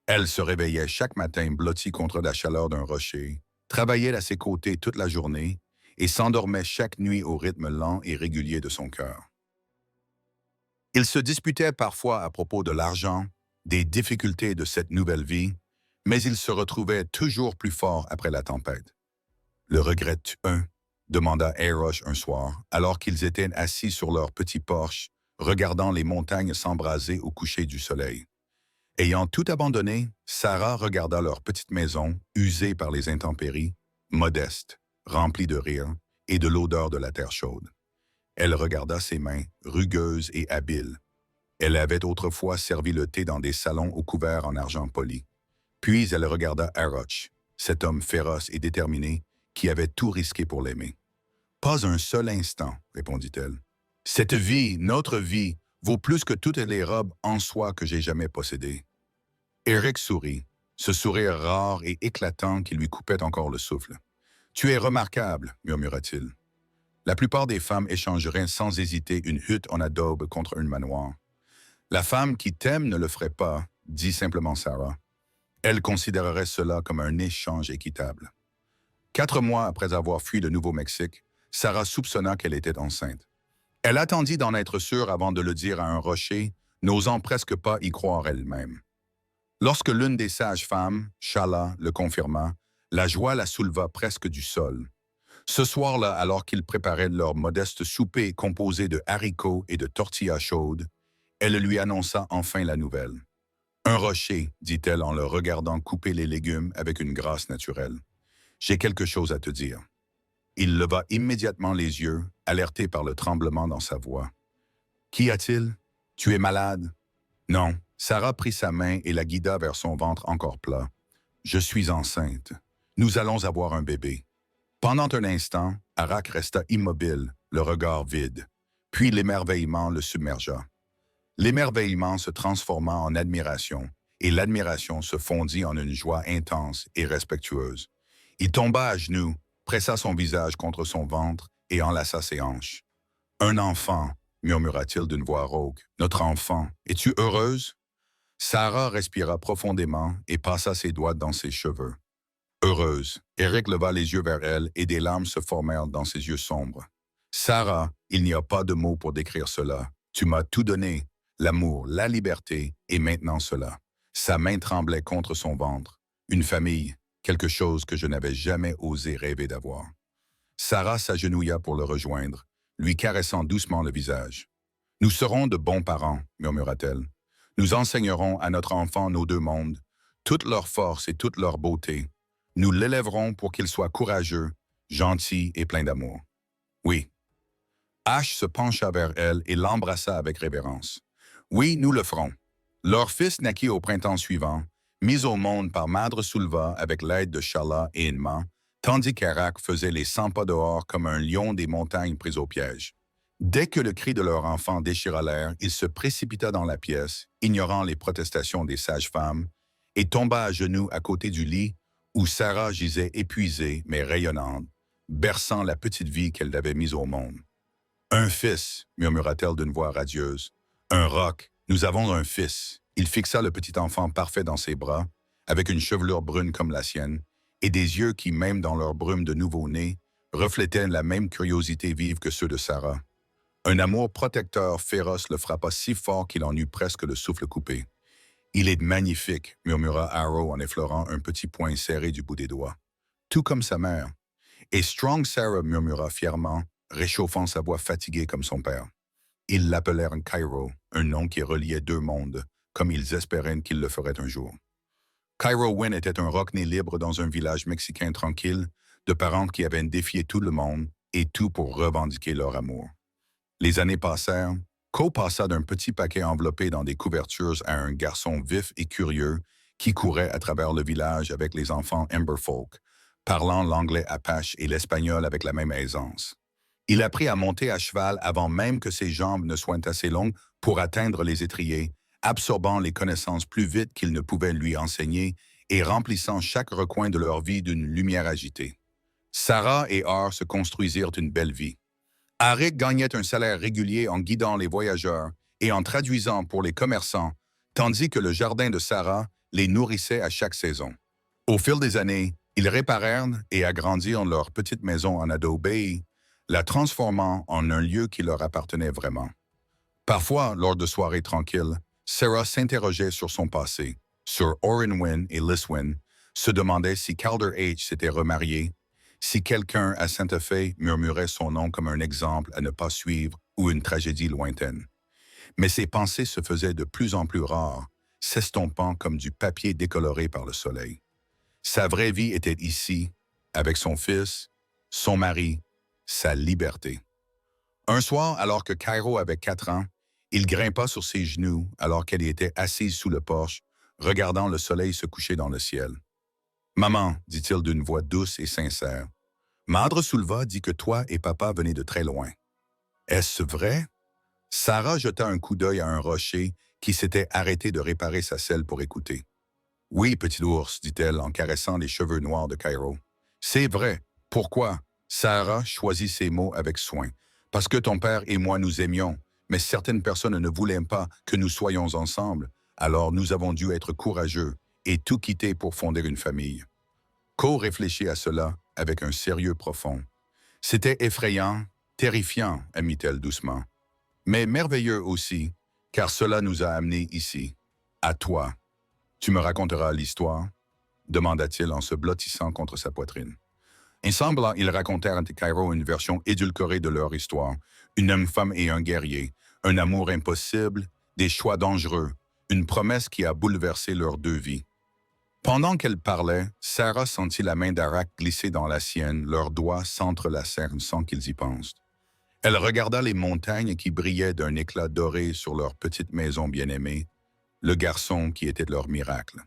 Elle se réveillait chaque matin blottie contre la chaleur d'un rocher, travaillait à ses côtés toute la journée et s'endormait chaque nuit au rythme lent et régulier de son cœur. Ils se disputaient parfois à propos de l'argent, des difficultés de cette nouvelle vie, mais ils se retrouvaient toujours plus forts après la tempête. Le regrettes-tu un? Demanda Arosh un soir, alors qu'ils étaient assis sur leur petit porche, regardant les montagnes s'embraser au coucher du soleil. Ayant tout abandonné, Sarah regarda leur petite maison, usée par les intempéries, modeste, remplie de rire et de l'odeur de la terre chaude. Elle regarda ses mains, rugueuses et habiles. Elle avait autrefois servi le thé dans des salons au couvert en argent poli. Puis elle regarda Arosh, cet homme féroce et déterminé qui avait tout risqué pour l'aimer. « Pas un seul instant, répondit-elle. Cette vie, notre vie, vaut plus que toutes les robes en soie que j'ai jamais possédées. » Eric sourit, ce sourire rare et éclatant qui lui coupait encore le souffle. « Tu es remarquable, murmura-t-il. La plupart des femmes échangeraient sans hésiter une hutte en adobe contre un manoir. La femme qui t'aime ne le ferait pas, dit simplement Sarah. Elle considérerait cela comme un échange équitable. 4 mois après avoir fui le Nouveau-Mexique, Sarah soupçonna qu'elle était enceinte. Elle attendit d'en être sûre avant de le dire à un rocher, n'osant presque pas y croire elle-même. Lorsque l'une des sages-femmes, Shala, le confirma, la joie la souleva presque du sol. Ce soir-là, alors qu'ils préparaient leur modeste souper composé de haricots et de tortillas chaudes, elle lui annonça enfin la nouvelle. « Un rocher, dit-elle en le regardant couper les légumes avec une grâce naturelle. J'ai quelque chose à te dire. » Il leva immédiatement les yeux, alerté par le tremblement dans sa voix. « Qu'y a-t-il? Tu es malade? » « Non. » Sarah prit sa main et la guida vers son ventre encore plat. « Je suis enceinte. Nous allons avoir un bébé. » Pendant un instant, Arak resta immobile, le regard vide. Puis l'émerveillement le submergea. L'émerveillement se transforma en admiration, et l'admiration se fondit en une joie intense et respectueuse. Il tomba à genoux, pressa son visage contre son ventre et enlaça ses hanches. « Un enfant, » murmura-t-il d'une voix rauque. « Notre enfant, es-tu heureuse? » Sarah respira profondément et passa ses doigts dans ses cheveux. Heureuse, Eric leva les yeux vers elle et des larmes se formèrent dans ses yeux sombres. « Sarah, il n'y a pas de mots pour décrire cela. Tu m'as tout donné, l'amour, la liberté, et maintenant cela. » Sa main tremblait contre son ventre. Une famille, quelque chose que je n'avais jamais osé rêver d'avoir. Sarah s'agenouilla pour le rejoindre, lui caressant doucement le visage. « Nous serons de bons parents, murmura-t-elle. Nous enseignerons à notre enfant nos 2 mondes, toute leur force et toute leur beauté. Nous l'élèverons pour qu'il soit courageux, gentil et plein d'amour. » Oui. Ash se pencha vers elle et l'embrassa avec révérence. « Oui, nous le ferons. » Leur fils naquit au printemps suivant, mis au monde par Madre Sulva avec l'aide de Shala et Inma, tandis qu'Arak faisait les 100 pas dehors comme un lion des montagnes pris au piège. Dès que le cri de leur enfant déchira l'air, il se précipita dans la pièce, ignorant les protestations des sages-femmes, et tomba à genoux à côté du lit où Sarah gisait épuisée mais rayonnante, berçant la petite vie qu'elle avait mise au monde. « Un fils, murmura-t-elle d'une voix radieuse. Un roc, nous avons un fils. » Il fixa le petit enfant parfait dans ses bras, avec une chevelure brune comme la sienne, et des yeux qui, même dans leur brume de nouveau-né, reflétaient la même curiosité vive que ceux de Sarah. Un amour protecteur féroce le frappa si fort qu'il en eut presque le souffle coupé. « Il est magnifique, » murmura Arrow en effleurant un petit poing serré du bout des doigts. « Tout comme sa mère. » Et Strong Sarah murmura fièrement, réchauffant sa voix fatiguée comme son père. Ils l'appelèrent Cairo, un nom qui reliait 2 mondes, comme ils espéraient qu'il le ferait un jour. Cairo Wynn était un rockné libre dans un village mexicain tranquille, de parents qui avaient défié tout le monde et tout pour revendiquer leur amour. Les années passèrent. Cole passa d'un petit paquet enveloppé dans des couvertures à un garçon vif et curieux qui courait à travers le village avec les enfants Emberfolk, parlant l'anglais apache et l'espagnol avec la même aisance. Il apprit à monter à cheval avant même que ses jambes ne soient assez longues pour atteindre les étriers, absorbant les connaissances plus vite qu'il ne pouvait lui enseigner et remplissant chaque recoin de leur vie d'une lumière agitée. Sarah et Ar se construisirent une belle vie. Arik gagnait un salaire régulier en guidant les voyageurs et en traduisant pour les commerçants, tandis que le jardin de Sarah les nourrissait à chaque saison. Au fil des années, ils réparèrent et agrandirent leur petite maison en adobe, la transformant en un lieu qui leur appartenait vraiment. Parfois, lors de soirées tranquilles, Sarah s'interrogeait sur son passé, sur Orin Wynn et Liswyn, se demandait si Calder H s'était remarié, si quelqu'un à Santa Fe murmurait son nom comme un exemple à ne pas suivre ou une tragédie lointaine. Mais ses pensées se faisaient de plus en plus rares, s'estompant comme du papier décoloré par le soleil. Sa vraie vie était ici, avec son fils, son mari, sa liberté. Un soir, alors que Cairo avait 4 ans, il grimpa sur ses genoux alors qu'elle était assise sous le porche, regardant le soleil se coucher dans le ciel. « Maman, dit-il d'une voix douce et sincère, Madre Sulva dit que toi et papa venaient de très loin. Est-ce vrai? » Sarah jeta un coup d'œil à un rocher qui s'était arrêté de réparer sa selle pour écouter. « Oui, petit ours, dit-elle en caressant les cheveux noirs de Cairo. « C'est vrai. Pourquoi? » Sarah choisit ses mots avec soin. « Parce que ton père et moi nous aimions, mais certaines personnes ne voulaient pas que nous soyons ensemble, alors nous avons dû être courageux et tout quitter pour fonder une famille. » Cole réfléchit à cela avec un sérieux profond. « C'était effrayant, terrifiant, amit-elle doucement. Mais merveilleux aussi, car cela nous a amenés ici, à toi. Tu me raconteras l'histoire? » demanda-t-il en se blottissant contre sa poitrine. Ensemble, ils racontèrent à Cairo une version édulcorée de leur histoire, une homme-femme et un guerrier, un amour impossible, des choix dangereux, une promesse qui a bouleversé leurs 2 vies. Pendant qu'elle parlait, Sarah sentit la main d'Arak glisser dans la sienne, leurs doigts s'entrelacèrent sans qu'ils y pensent. Elle regarda les montagnes qui brillaient d'un éclat doré sur leur petite maison bien-aimée, le garçon qui était leur miracle.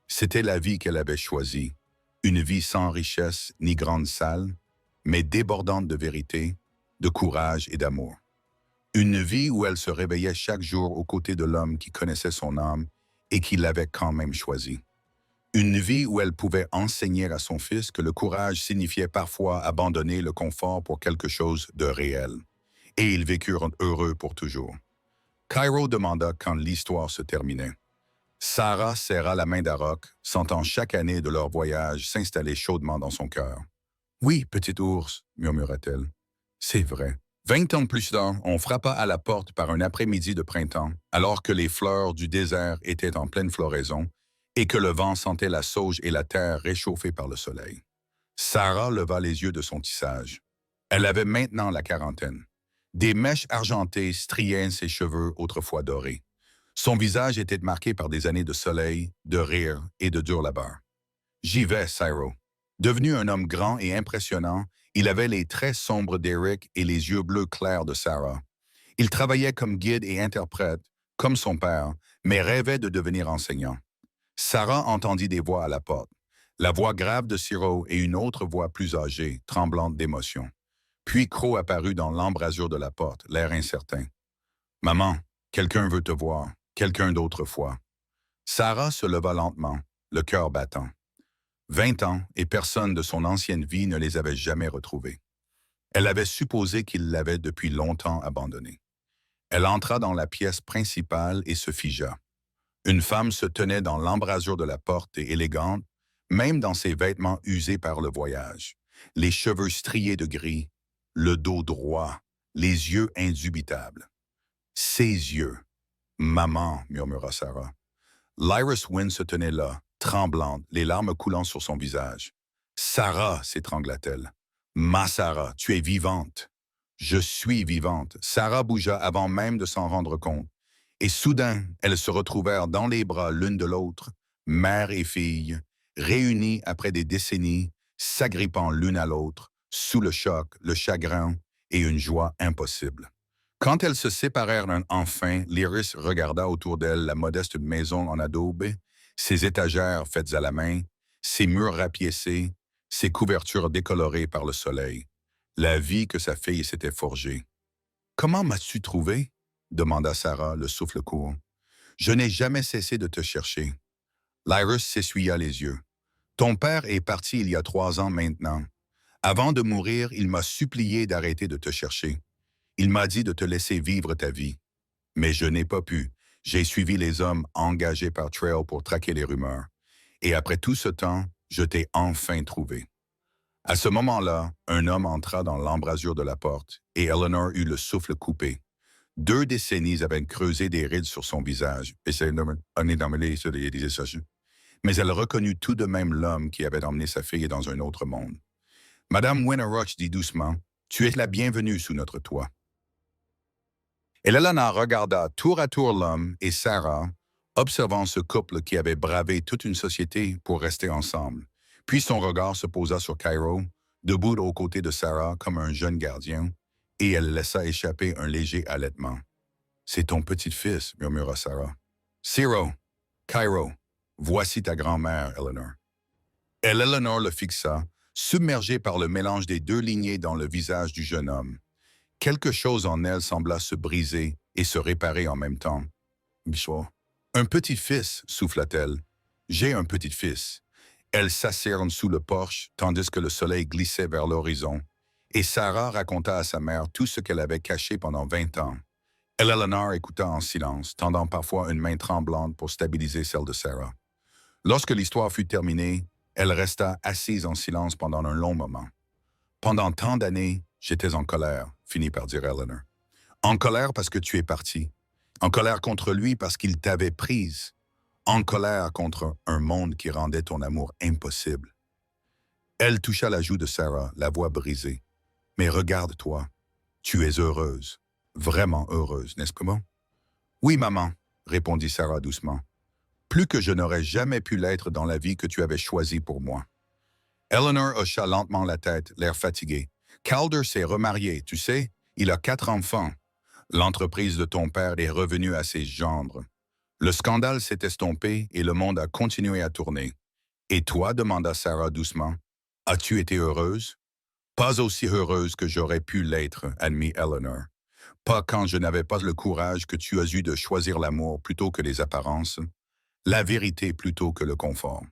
C'était la vie qu'elle avait choisie, une vie sans richesse ni grande salle, mais débordante de vérité, de courage et d'amour. Une vie où elle se réveillait chaque jour aux côtés de l'homme qui connaissait son âme et qui l'avait quand même choisi. Une vie où elle pouvait enseigner à son fils que le courage signifiait parfois abandonner le confort pour quelque chose de réel. Et ils vécurent heureux pour toujours. Cairo demanda quand l'histoire se terminait. Sarah serra la main d'Arak, sentant chaque année de leur voyage s'installer chaudement dans son cœur. « Oui, petit ours, murmura-t-elle. C'est vrai. 20 ans plus tard, on frappa à la porte par un après-midi de printemps, alors que les fleurs du désert étaient en pleine floraison et que le vent sentait la sauge et la terre réchauffées par le soleil. Sarah leva les yeux de son tissage. Elle avait maintenant la quarantaine. Des mèches argentées striaient ses cheveux autrefois dorés. Son visage était marqué par des années de soleil, de rire et de dur labeur. « J'y vais, Cairo. » Devenu un homme grand et impressionnant, il avait les traits sombres d'Eric et les yeux bleus clairs de Sarah. Il travaillait comme guide et interprète, comme son père, mais rêvait de devenir enseignant. Sarah entendit des voix à la porte, la voix grave de Ciro et une autre voix plus âgée, tremblante d'émotion. Puis Crow apparut dans l'embrasure de la porte, l'air incertain. « Maman, quelqu'un veut te voir, quelqu'un d'autrefois. » Sarah se leva lentement, le cœur battant. 20 ans et personne de son ancienne vie ne les avait jamais retrouvés. Elle avait supposé qu'il l'avait depuis longtemps abandonné. Elle entra dans la pièce principale et se figea. Une femme se tenait dans l'embrasure de la porte et élégante, même dans ses vêtements usés par le voyage, les cheveux striés de gris, le dos droit, les yeux indubitables. Ses yeux. « Maman, » murmura Sarah. Lyris Wynn se tenait là, tremblante, les larmes coulant sur son visage. « Sarah, » s'étrangla-t-elle. « Ma Sarah, tu es vivante. »« Je suis vivante. » Sarah bougea avant même de s'en rendre compte. Et soudain, elles se retrouvèrent dans les bras l'une de l'autre, mère et fille, réunies après des décennies, s'agrippant l'une à l'autre, sous le choc, le chagrin et une joie impossible. Quand elles se séparèrent enfin, l'Iris regarda autour d'elle la modeste maison en adobe, ses étagères faites à la main, ses murs rapiécés, ses couvertures décolorées par le soleil. La vie que sa fille s'était forgée. « Comment m'as-tu trouvé? » demanda Sarah, le souffle court. « Je n'ai jamais cessé de te chercher. » L'Iris s'essuya les yeux. « Ton père est parti il y a 3 ans maintenant. Avant de mourir, il m'a supplié d'arrêter de te chercher. Il m'a dit de te laisser vivre ta vie. Mais je n'ai pas pu. J'ai suivi les hommes engagés par Trail pour traquer les rumeurs. Et après tout ce temps, je t'ai enfin trouvé. » À ce moment-là, un homme entra dans l'embrasure de la porte et Eleanor eut le souffle coupé. 2 décennies avaient creusé des rides sur son visage. Mais elle reconnut tout de même l'homme qui avait emmené sa fille dans un autre monde. Madame Winterroch dit doucement, « Tu es la bienvenue sous notre toit. » Et Eleanor regarda tour à tour l'homme et Sarah, observant ce couple qui avait bravé toute une société pour rester ensemble. Puis son regard se posa sur Cairo, debout aux côtés de Sarah comme un jeune gardien, et elle laissa échapper un léger halètement. « C'est ton petit-fils, » murmura Sarah. « Ciro, Cairo, voici ta grand-mère, Eleanor. » Et Eleanor le fixa, submergée par le mélange des 2 lignées dans le visage du jeune homme. Quelque chose en elle sembla se briser et se réparer en même temps. « Un petit-fils, souffla-t-elle. J'ai un petit-fils. » Elle s'asserne sous le porche, tandis que le soleil glissait vers l'horizon, et Sarah raconta à sa mère tout ce qu'elle avait caché pendant 20 ans. Eleanor écouta en silence, tendant parfois une main tremblante pour stabiliser celle de Sarah. Lorsque l'histoire fut terminée, elle resta assise en silence pendant un long moment. « Pendant tant d'années, j'étais en colère, » finit par dire Eleanor. « En colère parce que tu es partie. En colère contre lui parce qu'il t'avait prise. En colère contre un monde qui rendait ton amour impossible. » Elle toucha la joue de Sarah, la voix brisée. « Mais regarde-toi, tu es heureuse, vraiment heureuse, n'est-ce pas bon? »« Oui, maman, » répondit Sarah doucement. « Plus que je n'aurais jamais pu l'être dans la vie que tu avais choisie pour moi. » Eleanor hocha lentement la tête, l'air fatigué. « Calder s'est remarié, tu sais, il a 4 enfants. L'entreprise de ton père est revenue à ses gendres. Le scandale s'est estompé et le monde a continué à tourner. Et toi, demanda Sarah doucement, as-tu été heureuse? Pas aussi heureuse que j'aurais pu l'être, admit Eleanor. Pas quand je n'avais pas le courage que tu as eu de choisir l'amour plutôt que les apparences, la vérité plutôt que le confort.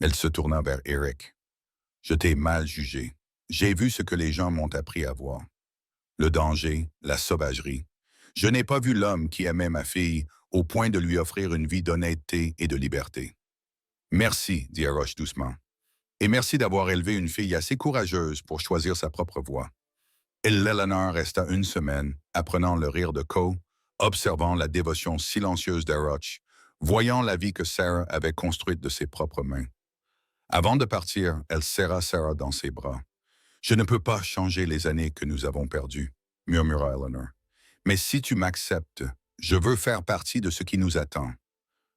Elle se tourna vers Eric. Je t'ai mal jugé. J'ai vu ce que les gens m'ont appris à voir. Le danger, la sauvagerie. Je n'ai pas vu l'homme qui aimait ma fille au point de lui offrir une vie d'honnêteté et de liberté. Merci, dit Arosh doucement. Et merci d'avoir élevé une fille assez courageuse pour choisir sa propre voie. Et Eleanor resta une semaine, apprenant le rire de Co, observant la dévotion silencieuse d'Arosh, voyant la vie que Sarah avait construite de ses propres mains. Avant de partir, elle serra Sarah dans ses bras. « Je ne peux pas changer les années que nous avons perdues, » murmura Eleanor. « Mais si tu m'acceptes, je veux faire partie de ce qui nous attend.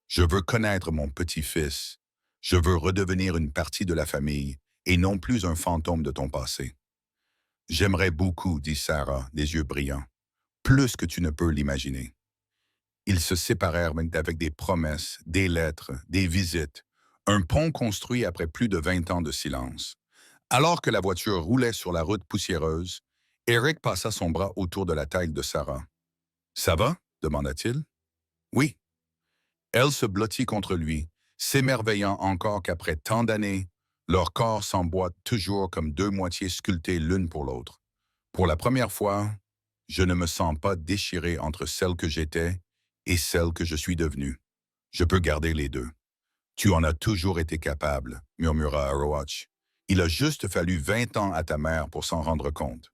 Je veux connaître mon petit-fils. Je veux redevenir une partie de la famille et non plus un fantôme de ton passé. » « J'aimerais beaucoup, dit Sarah, les yeux brillants, plus que tu ne peux l'imaginer. » Ils se séparèrent avec des promesses, des lettres, des visites, un pont construit après plus de 20 ans de silence. Alors que la voiture roulait sur la route poussiéreuse, Eric passa son bras autour de la taille de Sarah. « Ça va? » demanda-t-il. « Oui. » Elle se blottit contre lui, s'émerveillant encore qu'après tant d'années, leurs corps s'emboîtent toujours comme 2 moitiés sculptées l'une pour l'autre. Pour la première fois, je ne me sens pas déchiré entre celle que j'étais et celle que je suis devenue. Je peux garder les 2. Tu en as toujours été capable, murmura Aroach. Il a juste fallu 20 ans à ta mère pour s'en rendre compte.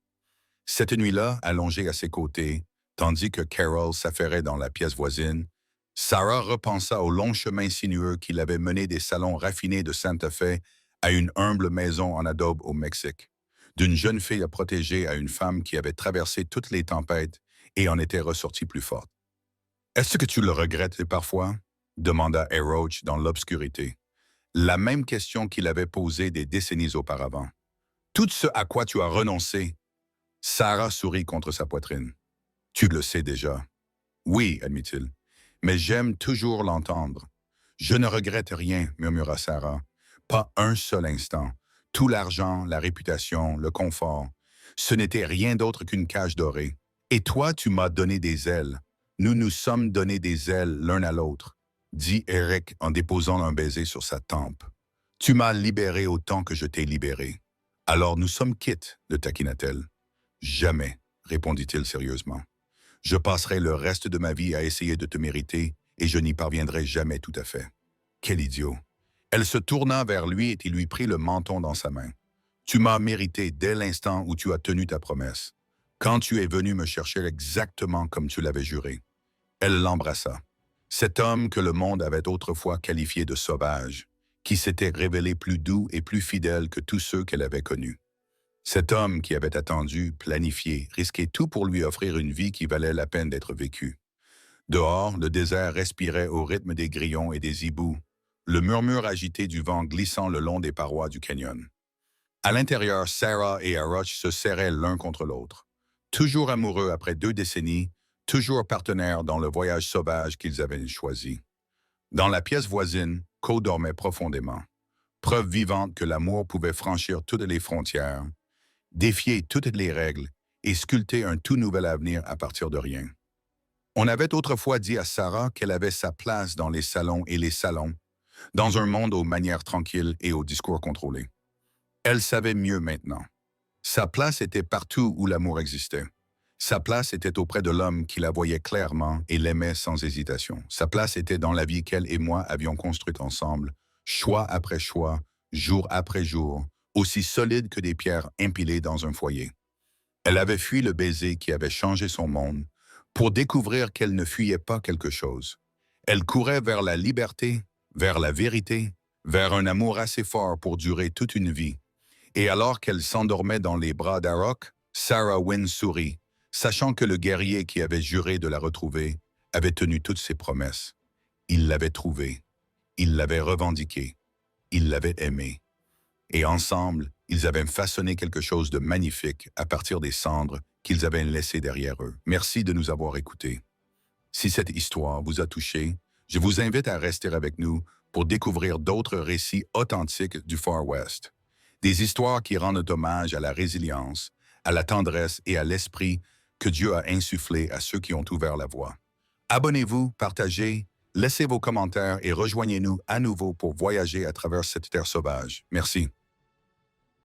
Cette nuit-là, allongée à ses côtés, tandis que Carol s'affairait dans la pièce voisine, Sarah repensa au long chemin sinueux qui l'avait mené des salons raffinés de Santa Fe à une humble maison en adobe au Mexique, d'une jeune fille protégée à une femme qui avait traversé toutes les tempêtes et en était ressortie plus forte. « Est-ce que tu le regrettes parfois? » demanda Aroach dans l'obscurité. La même question qu'il avait posée des décennies auparavant. Tout ce à quoi tu as renoncé. Sarah sourit contre sa poitrine. Tu le sais déjà. Oui, admit-il, mais j'aime toujours l'entendre. Je ne regrette rien, murmura Sarah. Pas un seul instant. Tout l'argent, la réputation, le confort. Ce n'était rien d'autre qu'une cage dorée. Et toi, tu m'as donné des ailes. Nous nous sommes donné des ailes l'un à l'autre, dit Eric en déposant un baiser sur sa tempe. Tu m'as libéré autant que je t'ai libéré. Alors nous sommes quittes, le taquina-t-elle. Jamais, répondit-il sérieusement. Je passerai le reste de ma vie à essayer de te mériter et je n'y parviendrai jamais tout à fait. Quel idiot. Elle se tourna vers lui et lui prit le menton dans sa main. Tu m'as mérité dès l'instant où tu as tenu ta promesse, quand tu es venu me chercher exactement comme tu l'avais juré. Elle l'embrassa. Cet homme que le monde avait autrefois qualifié de sauvage, qui s'était révélé plus doux et plus fidèle que tous ceux qu'elle avait connus. Cet homme qui avait attendu, planifié, risqué tout pour lui offrir une vie qui valait la peine d'être vécue. Dehors, le désert respirait au rythme des grillons et des hiboux, le murmure agité du vent glissant le long des parois du canyon. À l'intérieur, Sarah et Arush se serraient l'un contre l'autre. Toujours amoureux après 2 décennies, toujours partenaires dans le voyage sauvage qu'ils avaient choisi. Dans la pièce voisine, Co dormait profondément. Preuve vivante que l'amour pouvait franchir toutes les frontières, défier toutes les règles et sculpter un tout nouvel avenir à partir de rien. On avait autrefois dit à Sarah qu'elle avait sa place dans les salons et les salons, dans un monde aux manières tranquilles et aux discours contrôlés. Elle savait mieux maintenant. Sa place était partout où l'amour existait. Sa place était auprès de l'homme qui la voyait clairement et l'aimait sans hésitation. Sa place était dans la vie qu'elle et moi avions construite ensemble, choix après choix, jour après jour, aussi solide que des pierres empilées dans un foyer. Elle avait fui le baiser qui avait changé son monde pour découvrir qu'elle ne fuyait pas quelque chose. Elle courait vers la liberté, vers la vérité, vers un amour assez fort pour durer toute une vie. Et alors qu'elle s'endormait dans les bras d'Arok, Sarah Wynne sourit, sachant que le guerrier qui avait juré de la retrouver avait tenu toutes ses promesses. Il l'avait trouvée, il l'avait revendiquée, il l'avait aimée. Et ensemble, ils avaient façonné quelque chose de magnifique à partir des cendres qu'ils avaient laissées derrière eux. Merci de nous avoir écoutés. Si cette histoire vous a touché, je vous invite à rester avec nous pour découvrir d'autres récits authentiques du Far West. Des histoires qui rendent hommage à la résilience, à la tendresse et à l'esprit que Dieu a insufflé à ceux qui ont ouvert la voie. Abonnez-vous, partagez, laissez vos commentaires et rejoignez-nous à nouveau pour voyager à travers cette terre sauvage. Merci.